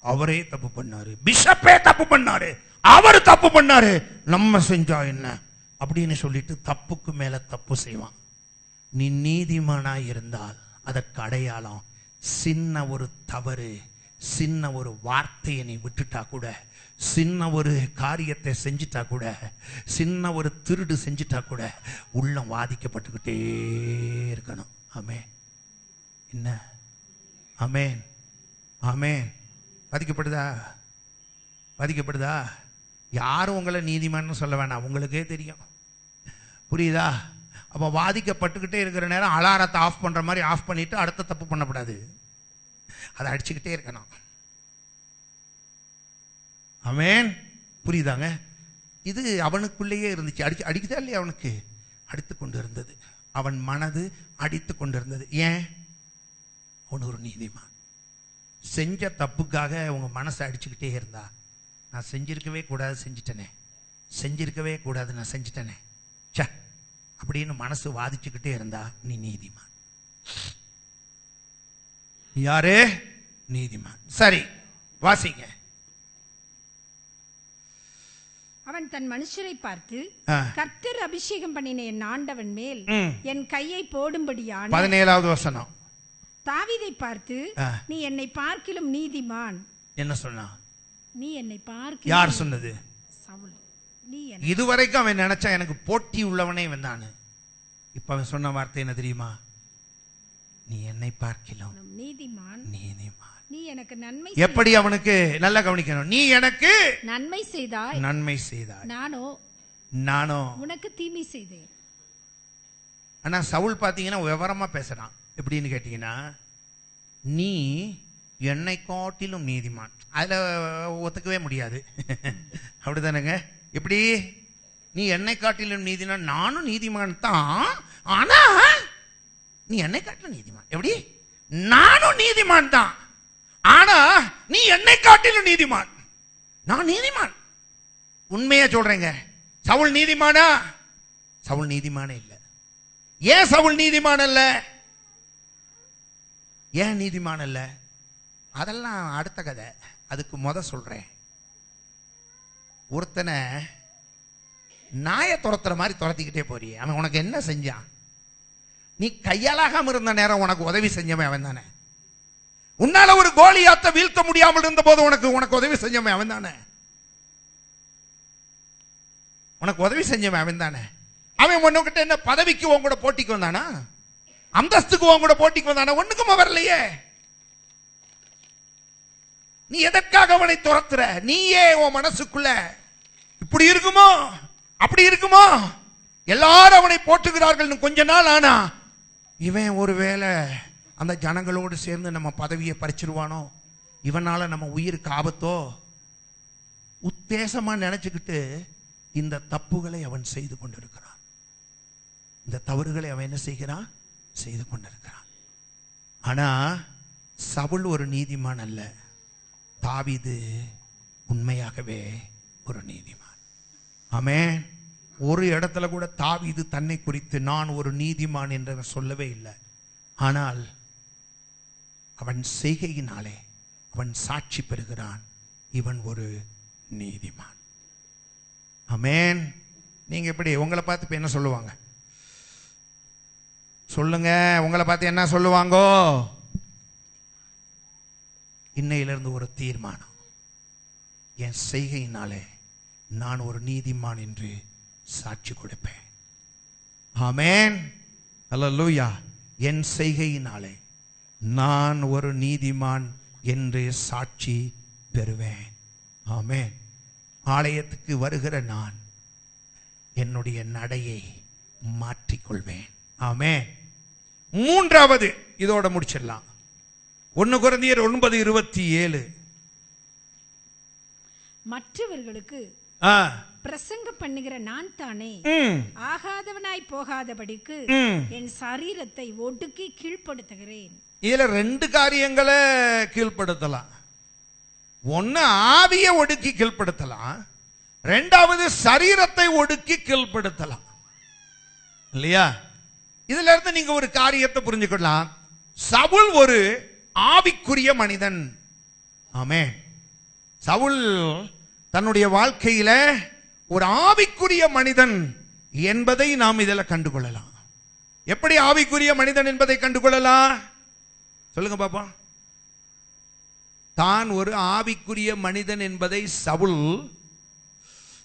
அவரே தப்பு பண்ணாரு. பிஷப்பே தப்பு பண்ணாரு. அவர் தப்பு பண்ணாரு. நம்ம செஞ்சா என்ன அப்படின்னு சொல்லிட்டு தப்புக்கு மேல தப்பு செய்வான். நீ நீதிமானாய் இருந்தால் அதற்கு அடையாளம் சின்ன ஒரு தவறு, சின்ன ஒரு வார்த்தையை நீ விட்டுட்டா கூட, சின்ன ஒரு காரியத்தை செஞ்சிட்டா கூட, சின்ன ஒரு திருடு செஞ்சிட்டா கூட உள்ளம் வாதிக்கப்பட்டுக்கிட்டே இருக்கணும். ஆமென். என்ன? ஆமென், ஆமென். பாதிக்கப்படுதா? பாதிக்கப்படுதா? யாரும் உங்களை நீதிமான்னு சொல்ல வேணாம், உங்களுக்கே தெரியும். புரியுதா? அப்போ வாதிக்கப்பட்டுக்கிட்டே இருக்கிற நேரம் அலாரத்தை ஆஃப் பண்ற மாதிரி ஆஃப் பண்ணிட்டு அடுத்த தப்பு பண்ணக்கூடாது, அதை அடிச்சுக்கிட்டே இருக்கணும். ஆமென். புரியுதாங்க? இது அவனுக்குள்ளேயே இருந்துச்சு. அடிக்குதா இல்லையா? அவனுக்கு அடித்து கொண்டு இருந்தது. அவன் மனது அடித்து கொண்டு இருந்தது. ஏன்? அவன் ஒரு நீதிமான். செஞ்ச தப்புக்காக உங்க மனசை அடிச்சுக்கிட்டே இருந்தா, நான் செஞ்சிருக்கவே கூடாது செஞ்சிட்டனே, செஞ்சிருக்கவே கூடாது நான் செஞ்சிட்டனே சே அப்படின்னு மனசு வாதிச்சுக்கிட்டே இருந்தா நீ நீதிமான். யாரு? நீதிமான். சரி, வாசிங்க. அவன் தன் மனுஷரை பார்த்து, கர்த்தர் அபிஷேகம் பண்ணின என் ஆண்டவன் மேல் என் கையை போடும்படியான 17வது வசனம். தாவீதை பார்த்து, நீ என்னை பார்க்கிலும் நீதிமான். என்ன சொன்னா? நீ என்னை பார்க்க. யார் சொன்னது? சவுல். நீ இதுவரைக்கும் அவன் நினைச்சா எனக்கு போட்டி உள்ளவனே வந்தானு. இப்ப அவன் சொன்ன வார்த்தை என்ன தெரியுமா? நீ என்னை பார்க்கிலும் நீதிமான். நீதிமான். நீ எனக்கு நன்மை. எப்படி? அவனுக்கு நல்லா கவனிக்கணும். நீ எனக்கு நன்மை செய்தாய், நன்மை செய்தாய், நானோ உனக்கு தீமை செய்தேன். ஆனா சவுல் பாத்தீங்கன்னா விவரமா பேசுறான். எப்படின்னு கேட்டீங்கன்னா, நீ என்னை காட்டிலும் நீதிமான். அதுல ஒத்துக்கவே முடியாது. அப்படிதானங்க? எப்படி? நீ என்னை காட்டிலும் நீதிமான், நானும் நீதிமான் தான், ஆனா நீ என்னை காட்டிலும் நீதிமான். எப்படி? நானும் நீதிமான் தான், ஆனா நீ என்னை காட்டிலும் நீதிமான். நான் நீதிமான். உண்மையா சொல்றேங்க. சவுல் நீதிமானா? சவுல் நீதிமானே இல்ல. ஏன் சவுல் நீதிமான் அல்ல? ஏன் நீதிமான் அல்ல? அதெல்லாம் அடுத்த கதை. அதுக்கு முத சொல்றேன். ஒருத்தனை நாயை துரத்துற மாதிரி துரத்திக்கிட்டே போறியே, அவன் உனக்கு என்ன செஞ்சான்? நீ கையாலாகாம இருந்த நேரம் உனக்கு உதவி செஞ்சவன் அவன் தானே. உன்னால ஒரு கோலியாத்தை வீழ்த்த முடியாமல் இருந்த போது உனக்கு உதவி செஞ்சவன் அவன் தானே. உனக்கு உதவி செஞ்சவன் அவன் தானே. அவன் உன்கிட்ட என்ன பதவிக்கு உன் கூட போட்டிக்கு வந்தானா? அந்தஸ்துக்கு உன் கூட போட்டிக்கு வந்தானா? ஒண்ணுக்குமா வரலையே. நீ எதற்காக அவனை துரத்துற? நீயே உன் மனசுக்குள்ள இப்படி இருக்குமோ அப்படி இருக்குமோ, எல்லாரும் அவனை போற்றுகிறார்கள். கொஞ்ச நாள் ஆனா இவன் ஒருவேளை அந்த ஜனங்களோடு சேர்ந்து நம்ம பதவியை பறிச்சிருவானோ, இவனால நம்ம உயிருக்கு ஆபத்தோ, உத்தேசமா நினைச்சுக்கிட்டு இந்த தப்புகளை அவன் செய்து கொண்டிருக்கிறான். இந்த தவறுகளை அவன் என்ன செய்கிறான்? செய்து கொண்டிருக்கிறான். ஆனா சவுல் ஒரு நீதிமான் அல்ல. தாவீது உண்மையாகவே ஒரு நீதிமான். ஆமென். ஒரு இடத்துல கூட தாவீது தன்னை குறித்து நான் ஒரு நீதிமான் என்று சொல்லவே இல்லை. ஆனால் அவன் செய்கையினாலே அவன் சாட்சி பெறுகிறான், இவன் ஒரு நீதிமான். ஆமென். நீங்க எப்படி உங்களை பார்த்து இப்ப என்ன சொல்லுவாங்க? சொல்லுங்க, உங்களை பார்த்து என்ன சொல்லுவாங்கோ? இன்னையிலிருந்து ஒரு தீர்மானம். என் செய்கையினாலே நான் ஒரு நீதிமான் என்று சாட்சி கொடுப்பேன். ஆமென். அல்லேலூயா. என் செய்கையினாலே நான் ஒரு நீதிமான் என்று சாட்சி பெறுவேன். ஆமென். ஆலயத்துக்கு வருகிற நான் என்னுடைய நடையை மாற்றிக்கொள்வேன். ஆமென். மூன்றாவது, இதோட முடிச்சிடலாம். 1 கொரிந்தியர் 9:27. மற்றவர்களுக்கு பிரசங்கம் பண்ணுகிற நான் தானே ஆகாதவனாய் போகாதபடிக்கு என் சரீரத்தை ஒடுக்கி கீழ்ப்படுத்துகிறேன். இதுல 2 காரியங்களை கீழ்ப்படுத்தலாம். ஒன்னு ஆவியை ஒடுக்கி கீழ்ப்படுத்தலாம், 2வது சரீரத்தை ஒடுக்கி கீழ்ப்படுத்தலாம். இல்லையா? இதுல இருந்து நீங்க ஒரு காரியத்தை புரிஞ்சுக்கலாம். சவுல் ஒரு ஆவிக்குரிய மனிதன். ஆமென். சவுல் தன்னுடைய வாழ்க்கையில ஒரு ஆவிக்குரிய மனிதன் என்பதை நாம் இதில் கண்டுகொள்ளலாம். எப்படி ஆவிக்குரிய மனிதன் என்பதை கண்டுகொள்ளலாம்? சொல்லுங்க பாப்பா. தான் ஒரு ஆவிக்குரிய மனிதன் என்பதை சவுல்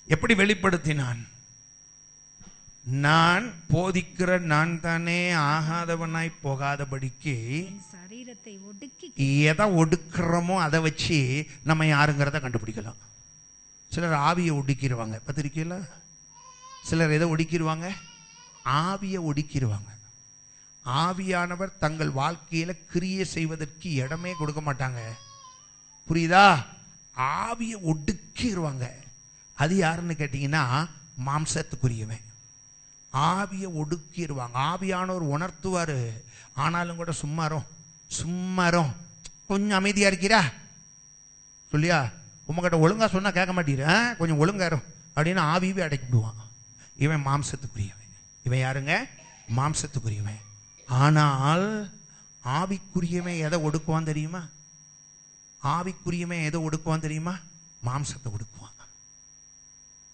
எப்படி வெளிப்படுத்தினான்? நான் போதிக்கிற நான் தானே ஆகாதவனாய் போகாதபடிக்கு சரீரத்தை ஒடுக்கி எதை ஒடுக்கிறோமோ அதை வச்சு நம்ம யாருங்கிறத கண்டுபிடிக்கலாம். சிலர் ஆவியை ஒடுக்கிடுவாங்க, பத்திரிக்கையில். சிலர் எதை ஒடுக்கிடுவாங்க? ஆவியை ஒடுக்கிடுவாங்க. ஆவியானவர் தங்கள் வாழ்க்கையில கிரியை செய்வதற்கு இடமே கொடுக்க மாட்டாங்க. புரியுதா? ஆவியை ஒடுக்கிடுவாங்க. அது யாருன்னு கேட்டீங்கன்னா மாம்சத்துக்குரியவன். ஆவியை ஒடுக்கிடுவாங்க. ஆவியானவர் உணர்த்துவாரு, ஆனாலும் கூட சும்மாரும் கொஞ்சம் அமைதியா இருக்கிறா சொல்லியா, உங்ககிட்ட ஒழுங்கா சொன்னா கேட்க மாட்டீரு, கொஞ்சம் ஒழுங்காரும் அப்படின்னு ஆவியவே அடைக்கிடுவான். இவன் மாம்சத்துக்குரியவன். இவன் யாருங்க? மாம்சத்துக்குரியவன். ஆனால் ஆவிக்குரியவன் எதை ஒடுக்குவான் தெரியுமா? ஆவிக்குரியவன் எதை ஒடுக்குவான் தெரியுமா? மாம்சத்தை ஒடுக்குவான்.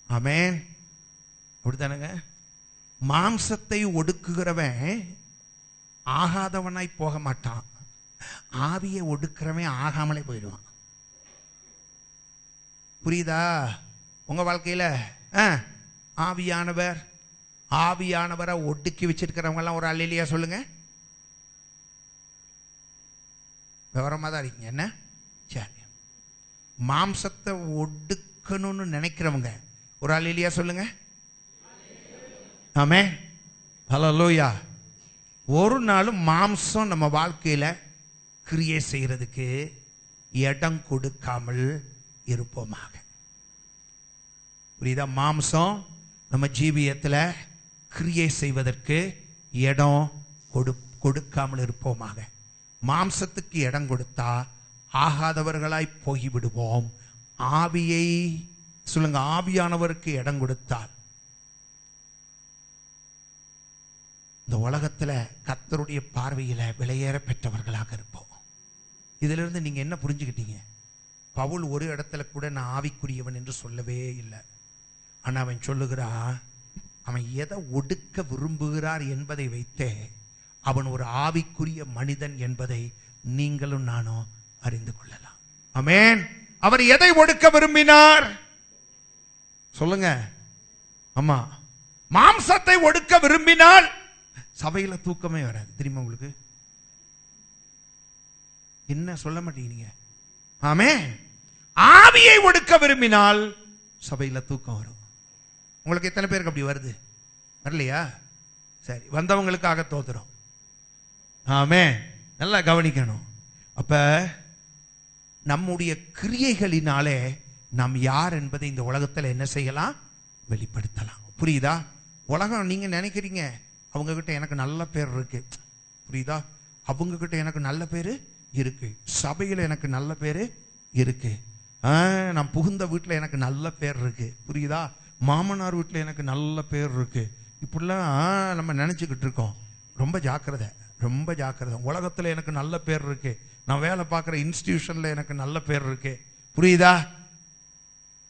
ஆமென். அப்படித்தானுங்க. மாம்சத்தை ஒடுக்குகிறவன் ஆகாதவனாய் போக மாட்டான். ஆவியை ஒடுக்கிறவன் ஆகாமலே போயிடுவான். புரியுதா? உங்க வாழ்க்கையில ஆவியானவரை ஒடுக்கி வச்சிருக்கிறவங்க எல்லாம் ஒரு அல்லேலூயா சொல்லுங்க. விவரமா தான் இருக்கீங்க என்ன? சரி. மாம்சத்தை ஒடுக்கணும்னு நினைக்கிறவங்க ஒரு அல்லேலூயா சொல்லுங்க. ஆமென். ஹல்லேலூயா. ஒரு நாளும் மாம்சம் நம்ம வாழ்க்கையில கிரியை செய்யறதுக்கு இடம் கொடுக்காமல் இருப்போமாக. புரியுதா? மாம்சம் நம்ம ஜீவியத்தில் கிரியை செய்வதற்கு இடம் கொடுக்காமல் இருப்போமாக. மாம்சத்துக்கு இடம் கொடுத்தா ஆகாதவர்களாய் போய்விடுவோம். ஆவியை சொல்லுங்க, ஆவியானவருக்கு இடம் கொடுத்தால் இந்த உலகத்துல கர்த்தருடைய பார்வையில விலையேற பெற்றவர்களாக இருப்போம். இதுல இருந்து நீங்க என்ன புரிஞ்சுக்கிட்டீங்க? பவுல் ஒரு இடத்துல கூட நான் ஆவிக்குரியவன் என்று சொல்லவே இல்லை. ஆனா அவன் சொல்லுகிறான், அவன் எதை ஒடுக்க விரும்புகிறார் என்பதை வைத்தே அவன் ஒரு ஆவிக்குரிய மனிதன் என்பதை நீங்களும் நானும் அறிந்து கொள்ளலாம். ஆமென். அவர் எதை ஒடுக்க விரும்பினார் சொல்லுங்க. ஆமா, மாம்சத்தை ஒடுக்க விரும்பினால் சபையில தூக்கமே வராது. தெரியுமா உங்களுக்கு? என்ன சொல்ல மாட்டீங்க? ஆமென். ஆவியை ஒடுக்க விரும்பினால் சபையில தூக்கம் வரும். உங்களுக்கு எத்தனை பேருக்கு அப்படி வருது? வரலையா? சரி, வந்தவங்களுக்காக தோத்துறோம். ஆமென். நல்லா கவனிக்கணும். அப்ப நம்முடைய கிரியைகளினாலே நாம் யார் என்பதை இந்த உலகத்தில் என்ன செய்யலாம்? வெளிப்படுத்தலாம். புரியுதா? உலகம் நீங்க நினைக்கிறீங்க அவங்க கிட்ட எனக்கு நல்ல பேர் இருக்கு. புரியுதா? அவங்க கிட்ட எனக்கு நல்ல பேரு இருக்கு. சபையில எனக்கு நல்ல பேரு இருக்கு. நான் புகுந்த வீட்டில் எனக்கு நல்ல பேர் இருக்கு. புரியுதா? மாமனார் வீட்டில் எனக்கு நல்ல பேர் இருக்கு. இப்படிலாம் நம்ம நினைச்சுக்கிட்டு இருக்கோம். ரொம்ப ஜாக்கிரதை, ரொம்ப ஜாக்கிரதை. உலகத்தில் எனக்கு நல்ல பேர் இருக்கு. நான் வேலை பார்க்குற இன்ஸ்டிடியூஷன்ல எனக்கு நல்ல பேர் இருக்கு. புரியுதா?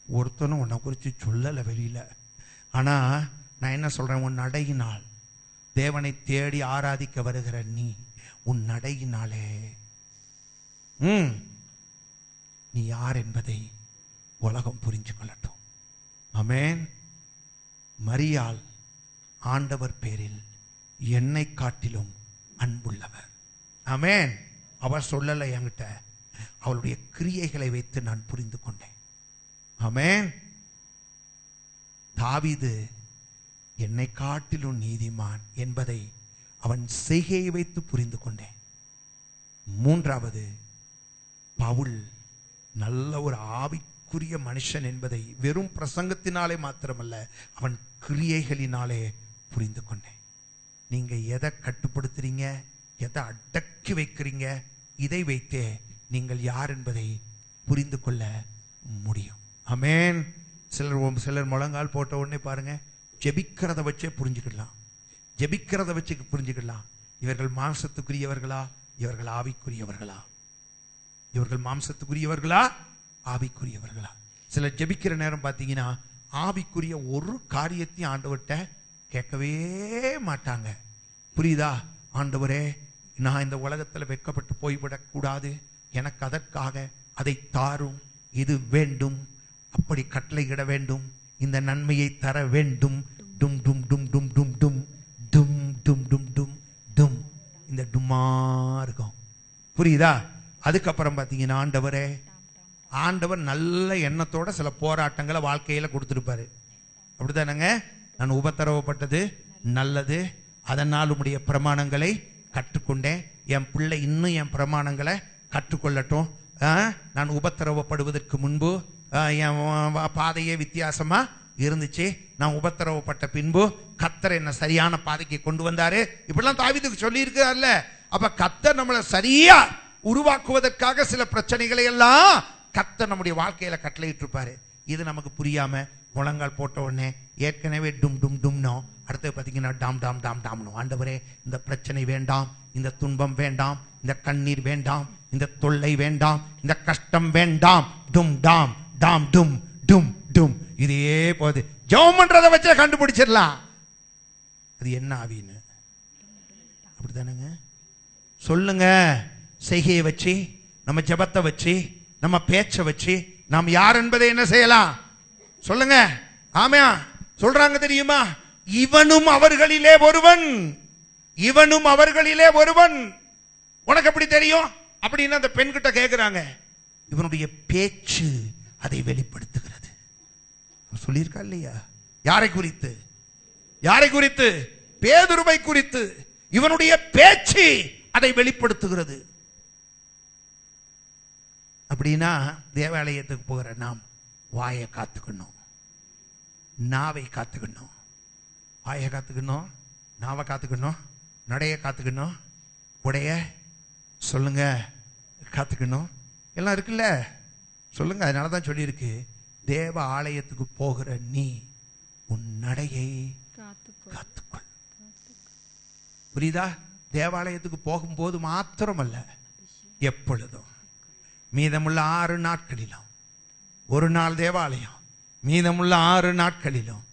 ஒருத்தனும் உன்னை குறித்து சொல்லலை வெளியில. ஆனா நான் என்ன சொல்றேன்? உன் நடையினால் தேவனை தேடி ஆராதிக்க வருகிற நீ உன் நடையினாலே நீ யார் என்பதை உலகம் புரிஞ்சு கொள்ளட்டும். ஆமென். மரியாள் ஆண்டவர் பேரில் என்னை காட்டிலும் அன்புள்ளவர். ஆமென். அவர் சொல்லலை என்கிட்ட, அவளுடைய கிரியைகளை வைத்து நான் புரிந்து கொண்டேன். ஆமென். தாவீது என்னை காட்டிலும் நீதிமான் என்பதை அவன் செய்கையை வைத்து புரிந்து கொண்டேன். மூன்றாவது, பவுல் நல்ல ஒரு ஆவிக்குரிய மனுஷன் என்பதை வெறும் பிரசங்கத்தினாலே மாத்திரமல்ல, அவன் கிரியைகளினாலே புரிந்து கொண்டேன். நீங்க எதை கட்டுப்படுத்துறீங்க, எதை அடக்கி வைக்கிறீங்க, இதை வைத்தே நீங்கள் யார் என்பதை புரிந்து கொள்ள முடியும். ஆமென். சிலர் முழங்கால் போட்ட உடனே பாருங்க, ஜெபிக்கிறத வச்சே புரிஞ்சுக்கலாம். ஜெபிக்கிறத வச்சு புரிஞ்சுக்கலாம் இவர்கள் மாம்சத்துக்குரியவர்களா இவர்கள் ஆவிக்குரியவர்களா, இவர்கள் மாம்சத்துக்குரியவர்களா, ஆவிக்குரியவர்களா? சிலர் ஜெபிக்கிற நேரம் பார்த்தீங்கன்னா ஆவிக்குரிய ஒரு காரியத்தையும் ஆண்டவர்கிட்ட கேட்கவே மாட்டாங்க. புரியுதா? ஆண்டவரே, நான் இந்த உலகத்தில் வெட்கப்பட்டு போய்விடக்கூடாது, எனக்கு அதற்காக அதை தாரும், இது வேண்டும், அப்படி கட்டளையிட வேண்டும், இந்த நன்மையை தர வேண்டும். டும் டும் டும் டும் டும் டும் டும் டும் டும் டும் டும், இந்த டும்மா இருக்கும். புரியுதா? அதுக்கப்புறம் பார்த்தீங்கன்னா ஆண்டவர் நல்ல எண்ணத்தோட சில போராட்டங்களை வாழ்க்கையில கொடுத்துருப்பாரு. அப்படித்தானங்க? நான் உபத்திரவப்பட்டது நல்லது, அதனால் உம்முடைய பிரமாணங்களை கற்றுக்கொண்டேன், என் பிள்ளை இன்னும் என் பிரமாணங்களை கற்றுக்கொள்ளட்டும். நான் உபத்திரவப்படுவதற்கு முன்பு என் பாதையே வித்தியாசமா இருந்துச்சு, நான் உபத்திரவப்பட்ட பின்பு கர்த்தர் என்ன சரியான பாதைக்கு கொண்டு வந்தாரு. இப்படிலாம் தாவீதுக்கு சொல்லி இருக்கார்ல. அப்ப கர்த்தர் நம்மளை சரியா உருவாக்குவதற்காக சில பிரச்சனைகளை எல்லாம் கர்த்தர் நம்முடைய வாழ்க்கையில கட்டளையிட்டு இருப்பாரு. இது நமக்கு புரியாம முழங்கால் போட்ட உடனே ஏற்கனவே டும் டும் டும்னோ, அடுத்து பார்த்தீங்கன்னா டாம் டாம் டாம் டாம்னோ. ஆண்டவரே, இந்த பிரச்சனை வேண்டாம், இந்த துன்பம் வேண்டாம், இந்த கண்ணீர் வேண்டாம், இந்த தொல்லை வேண்டாம், இந்த கஷ்டம் வேண்டாம். டும் டாம் டாம் டும் டும் டும், இதே போது ஜெபம் பண்றதை வச்சே கண்டுபிடிச்சிடலாம் அது என்ன ஆவின்னு. அப்படித்தானுங்க? சொல்லுங்க. செய்கையை வச்சு, நம்ம ஜெபத்தை வச்சு, நம்ம பேச்சை வச்சு நாம் யார் என்பதை என்ன செய்யலாம்? சொல்லுங்க. ஆமா, சொல்றாங்க தெரியுமா? இவனும் அவர்களிலே ஒருவன், இவனும் அவர்களிலே ஒருவன். உனக்கு எப்படி தெரியும் அப்படின்னு அந்த பெண் கிட்ட கேட்கிறாங்க. இவனுடைய பேச்சு அதை வெளிப்படுத்துகிறது. சொல்லியிருக்கா இல்லையா? யாரை குறித்து? யாரை குறித்து? பேதுருவை குறித்து. இவனுடைய பேச்சு அதை வெளிப்படுத்துகிறது. அப்படின்னா தேவாலயத்துக்கு போகிற நாம் வாயை காத்துக்கணும், நாவை காத்துக்கணும். வாயை காத்துக்கணும், நாவை காத்துக்கணும், நடைய காத்துக்கணும், உடைய சொல்லுங்க காத்துக்கணும். எல்லாம் இருக்குல்ல, சொல்லுங்க. அதனால தான் சொல்லியிருக்கு, தேவ ஆலயத்துக்கு போகிற நீ உன் நடையை காத்துக்கொள். புரியுதா? தேவாலயத்துக்கு போகும்போது மாத்திரமல்ல, எப்பொழுதும் மீதமுள்ள 6 நாட்களிலும், ஒரு நாள் தேவாலயம், மீதமுள்ள 6 நாட்களிலும்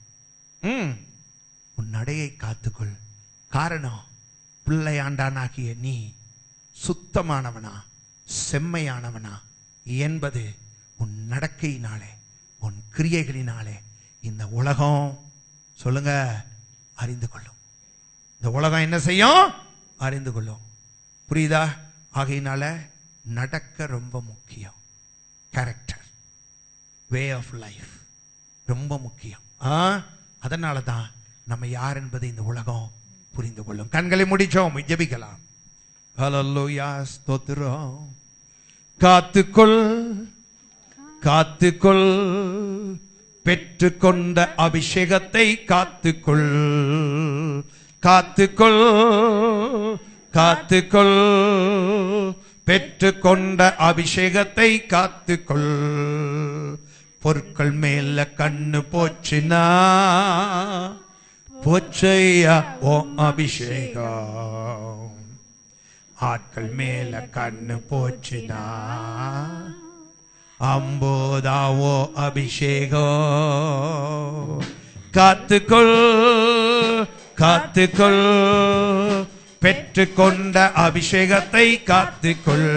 உன் நடையை காத்துக்கொள். காரணம், பிள்ளையாண்டானாகிய நீ சுத்தமானவனா செம்மையானவனா என்பது உன் நடக்கையினாலே, உன் கிரியைகளினாலே இந்த உலகம் சொல்லுங்க அறிந்து கொள்ளும். இந்த உலகம் என்ன செய்யும்? அறிந்து கொள்ளும். புரியுதா? ஆகையினால நடக்க ரொம்ப முக்கியம். கேரக்டர், வே ஆஃப் லைஃப் ரொம்ப முக்கியம். அதனால தான் நம்ம யார் என்பதை இந்த உலகம் புரிந்து கொள்ளும். கண்களை முடிச்சோம், ஜெபிக்கலாம். ஹல்லேலூயா, ஸ்தோத்திரம். காத்துக்கொள், காத்துக்கொள், பெற்றுக்கொண்ட அபிஷேகத்தை காத்துக்கொள், காத்துக்கொள், காத்துக்கொள், பெற்றுக்கொண்ட அபிஷேகத்தை காத்துக்கொள். பொருட்கள் மேல கண்ணு போச்சுனா போச்சையா ஓ அபிஷேகம். ஆட்கள் மேல கண்ணு போச்சுனா அம்போதாவோ அபிஷேகம். காத்துக்கொள், காத்துக்கொள், பெற்றுக்கொண்ட அபிஷேகத்தை காத்துக்கொள்,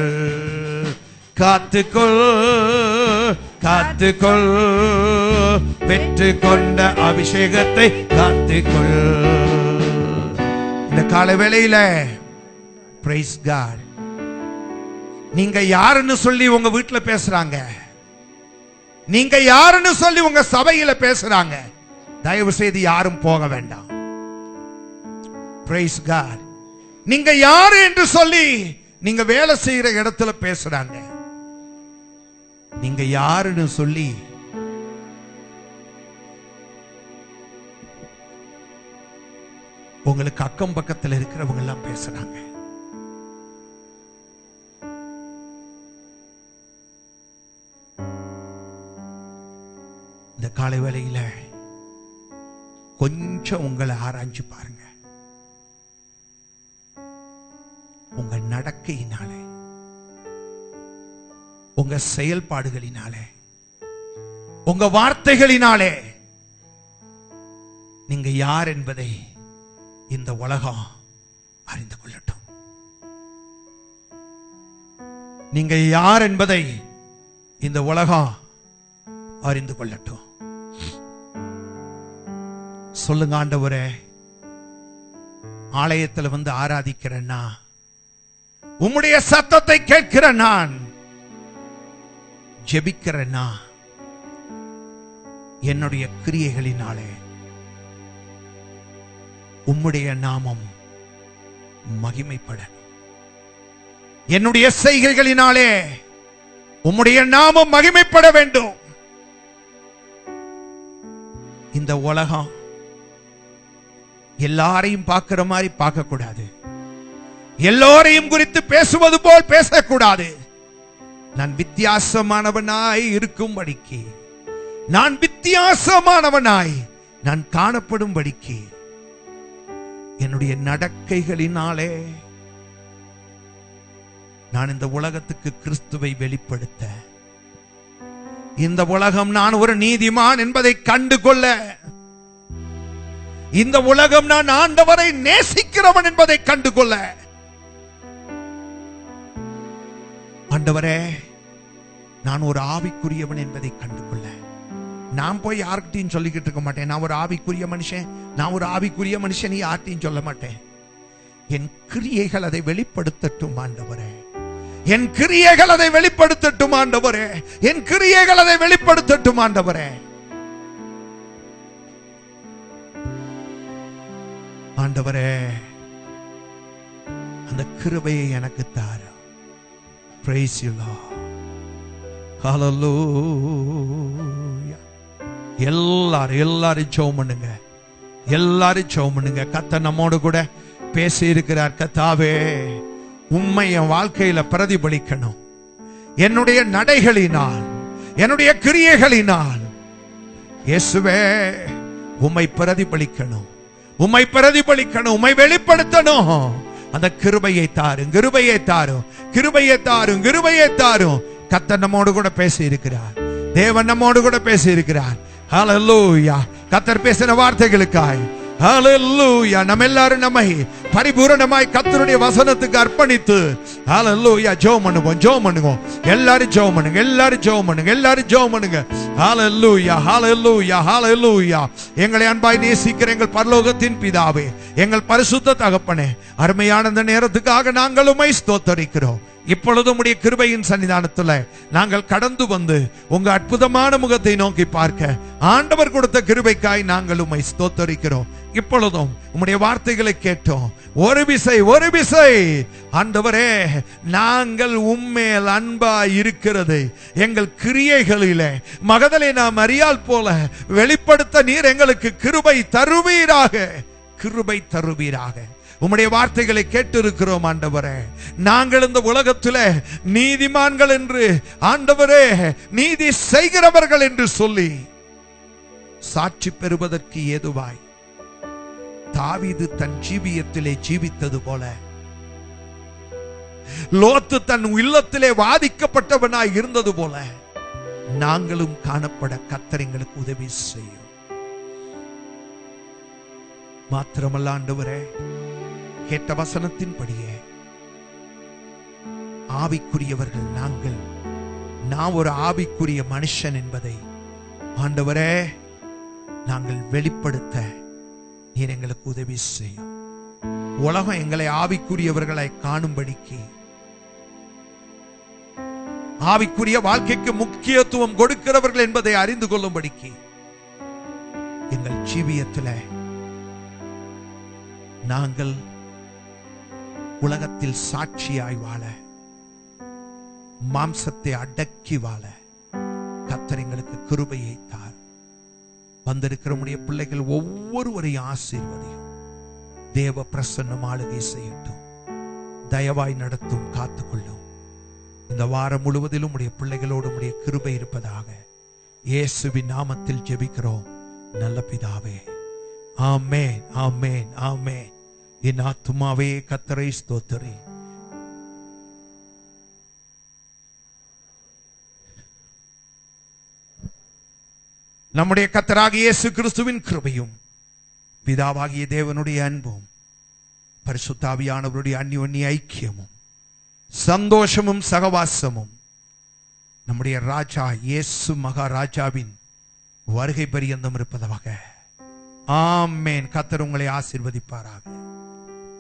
காத்துக்கொள், காத்துக்கொள், பெற்றுக்கொண்ட அபிஷேகத்தை காத்துக்கொள். இந்த கால வேளையில பிரைஸ் காட், நீங்க யாருன்னு சொல்லி உங்க வீட்டுல பேசுறாங்க, நீங்க யாருன்னு சொல்லி உங்க சபையில பேசுறாங்க, தயவு செய்து யாரும் போக வேண்டாம். பிரைஸ் காட். நீங்க யாரு என்று சொல்லி நீங்க வேலை செய்யற இடத்துல பேசுறாங்க, நீங்க யாருன்னு சொல்லி உங்களுக்கு அக்கம் பக்கத்தில் இருக்கிறவங்க எல்லாம் பேசுறாங்க. இந்த காலை வேளையில கொஞ்சம் உங்களை ஆராய்ஞ்சு பாருங்க. உங்க நடக்கையினாலே, உங்க செயல்பாடுகளினாலே, உங்க வார்த்தைகளினாலே நீங்க யார் என்பதை இந்த உலகம் அறிந்து கொள்ளட்டும். நீங்க யார் என்பதை இந்த உலகம் அறிந்து கொள்ளட்டும். சொல்லுங்க, ஆண்டவரே, ஆலயத்தில் வந்து ஆராதிக்கிறேன்னா, உம்முடைய சத்தத்தை கேட்கிற நான், ஜெபிக்கிறேன்னா, என்னுடைய கிரியைகளினாலே உம்முடைய நாமம் மகிமைப்பட, என்னுடைய செய்கைகளினாலே உம்முடைய நாமம் மகிமைப்பட வேண்டும். இந்த உலகம் எல்லாரையும் பார்க்கிற மாதிரி பார்க்க கூடாது. எல்லோரையும் குறித்து பேசுவது போல் பேசக்கூடாது. நான் வித்தியாசமானவனாய் இருக்கும்படிக்கு, நான் வித்தியாசமானவனாய் நான் காணப்படும்படிக்கு என்னுடைய நடக்கைகளினாலே நான் இந்த உலகத்துக்கு கிறிஸ்துவை வெளிப்படுத்த, இந்த உலகம் நான் ஒரு நீதிமான் என்பதை கண்டுகொள்ள, இந்த உலகம் நான் ஆண்டவரை நேசிக்கிறவன் என்பதை கண்டுகொள்ள, ஆண்டவரே நான் ஒரு ஆவிக்குரியவன் என்பதை கண்டுகொள்ள, நான் போய் யார்கிட்டையும் சொல்லிக்கிட்டு இருக்க மாட்டேன், நான் ஒரு ஆவிக்குரிய மனுஷன், நான் ஒரு ஆவிக்குரிய மனுஷன் யார்கிட்டையும் சொல்ல மாட்டேன். என் கிரியைகள் அதை வெளிப்படுத்தட்டும் ஆண்டவரே, என் கிரியைகள் அதை வெளிப்படுத்தட்டும் ஆண்டவரே, என் கிரியைகள் அதை வெளிப்படுத்தட்டும் ஆண்டவரே. ஆண்டவரே, அந்த கிருபையை எனக்கு தாரு. Praise you Lord. Hallelujah. எல்லாரும் ஜெபம் பண்ணுங்க, எல்லாரும் ஜெபம் பண்ணுங்க. கர்த்தர் நம்மோடு கூட பேசி இருக்கிறார். கர்த்தாவே, உம்மை என் வாழ்க்கையில பிரதிபலிக்கணும். என்னுடைய நடைகளினால், என்னுடைய கிரியைகளினால் இயேசுவே உம்மை பிரதிபலிக்கணும், உம்மை பிரதிபலிக்கணும், உம்மை வெளிப்படுத்தணும். அந்த கிருபையை தாரும், கிருபையை தாரும், கிருபையை தாரும், கிருபையை தாரும். கர்த்தர் நம்மோடு கூட பேசி இருக்கிறார். தேவன் நம்மோடு கூட பேசி இருக்கிறார். ஹல்லேலூயா. கர்த்தர் பேசின வார்த்தைகளுக்காய் ஹல்லேலூயா. நம்ம எல்லாரும் நம்மை பரிபூரணமாய் கர்த்தருடைய வசனத்துக்கு அர்ப்பணித்து ஹல்லேலூயா ஜெபம் பண்ணுவோம், ஜெபம் பண்ணுவோம். எல்லாரும் ஜெபம் பண்ணுங்க, எல்லாரும் ஜெபம் பண்ணுங்க, எல்லாரும் ஜெபம் பண்ணுங்க. ஹல்லேலூயா, ஹல்லேலூயா, ஹல்லேலூயா. எங்களை அன்பாய் நேசிக்கிற எங்கள் பரலோகத்தின் பிதாவே, எங்கள் பரிசுத்த தகப்பனே, அருமையான இந்த நேரத்துக்காக நாங்கள் உம்மை ஸ்தோத்தரிக்கிறோம். இப்பொழுது உம்முடைய கிருபையின் சன்னிதானத்துல நாங்கள் கடந்து வந்து உங்க அற்புதமான முகத்தை நோக்கி பார்க்க ஆண்டவர் கொடுத்த கிருபைக்காய் நாங்கள் உம்மை ஸ்தோத்தரிக்கிறோம். இப்பொழுதும் உம்முடைய வார்த்தைகளை கேட்டோம். ஒரு விசை ஆண்டவரே, நாங்கள் உம்மேல் அன்பா இருக்கிறது எங்கள் கிரியைகளிலே மகதலேனா மரியாள் போல வெளிப்படுத்த நீர் எங்களுக்கு கிருபை தருவீராக, கிருபை தருவீராக. உம்முடைய வார்த்தைகளை கேட்டிருக்கிறோம் ஆண்டவரே. நாங்கள் இந்த உலகத்திலே நீதிமான்கள் என்று, ஆண்டவரே நீதி செய்கிறவர்கள் என்று சொல்லி சாட்சி பெறுவதற்கு ஏதுவாய் தாவீது தன் ஜீவியத்திலே ஜீவித்தது போல, லோத்து தன் இல்லத்திலே வாதிக்கப்பட்டவனாய் இருந்தது போல நாங்களும் காணப்பட கர்த்தர் எங்களுக்கு உதவி செய்யும். மாத்திரமல்ல ஆண்டவரே, கேட்ட வசனத்தின்படியே ஆவிக்குரியவர்கள் நாங்கள், நான் ஒரு ஆவிக்குரிய மனுஷன் என்பதை ஆண்டவரே நாங்கள் வெளிப்படுத்த நீர் எங்களுக்கு உதவி செய்யும். உலகம் எங்களை ஆவிக்குரியவர்களை காணும்படிக்கு, ஆவிக்குரிய வாழ்க்கைக்கு முக்கியத்துவம் கொடுக்கிறவர்கள் என்பதை அறிந்து கொள்ளும்படிக்கு எங்கள் ஜீவியத்தில் நாங்கள் உலகத்தில் சாட்சியாய் வாழ, மாம்சத்தை அடக்கி வாழ கர்த்தர் எங்களுக்கு கிருபையை தார். வந்திருக்கிற உம்முடைய பிள்ளைகள் ஒவ்வொருவரையும் ஆசீர்வதியும். தேவ பிரசன்னம் ஆளுகை செய்யட்டும், தயவாய் நடத்தும், காத்துக்கொள்ளும். இந்த வாரம் முழுவதிலும் உடைய பிள்ளைகளோடு உடைய கிருபை இருப்பதாக இயேசுவின் நாமத்தில் ஜெபிக்கிறோம் நல்ல பிதாவே. ஆமென், ஆமென், ஆமென். என் ஆத்துமாவே கர்த்தரை ஸ்தோத்திரி, நம்முடைய கர்த்தராகிய இயேசு கிறிஸ்துவின் கிருபையும் பிதாவாகிய தேவனுடைய அன்பும் பரிசுத்த ஆவியானவருடைய அந்யோன்ய ஐக்கியமும் சந்தோஷமும் சகவாசமும் நம்முடைய ராஜா இயேசு மகாராஜாவின் வருகை பரியந்தம் இருப்பதாக. ஆமென். கர்த்தர் உங்களை ஆசீர்வதிப்பாராக.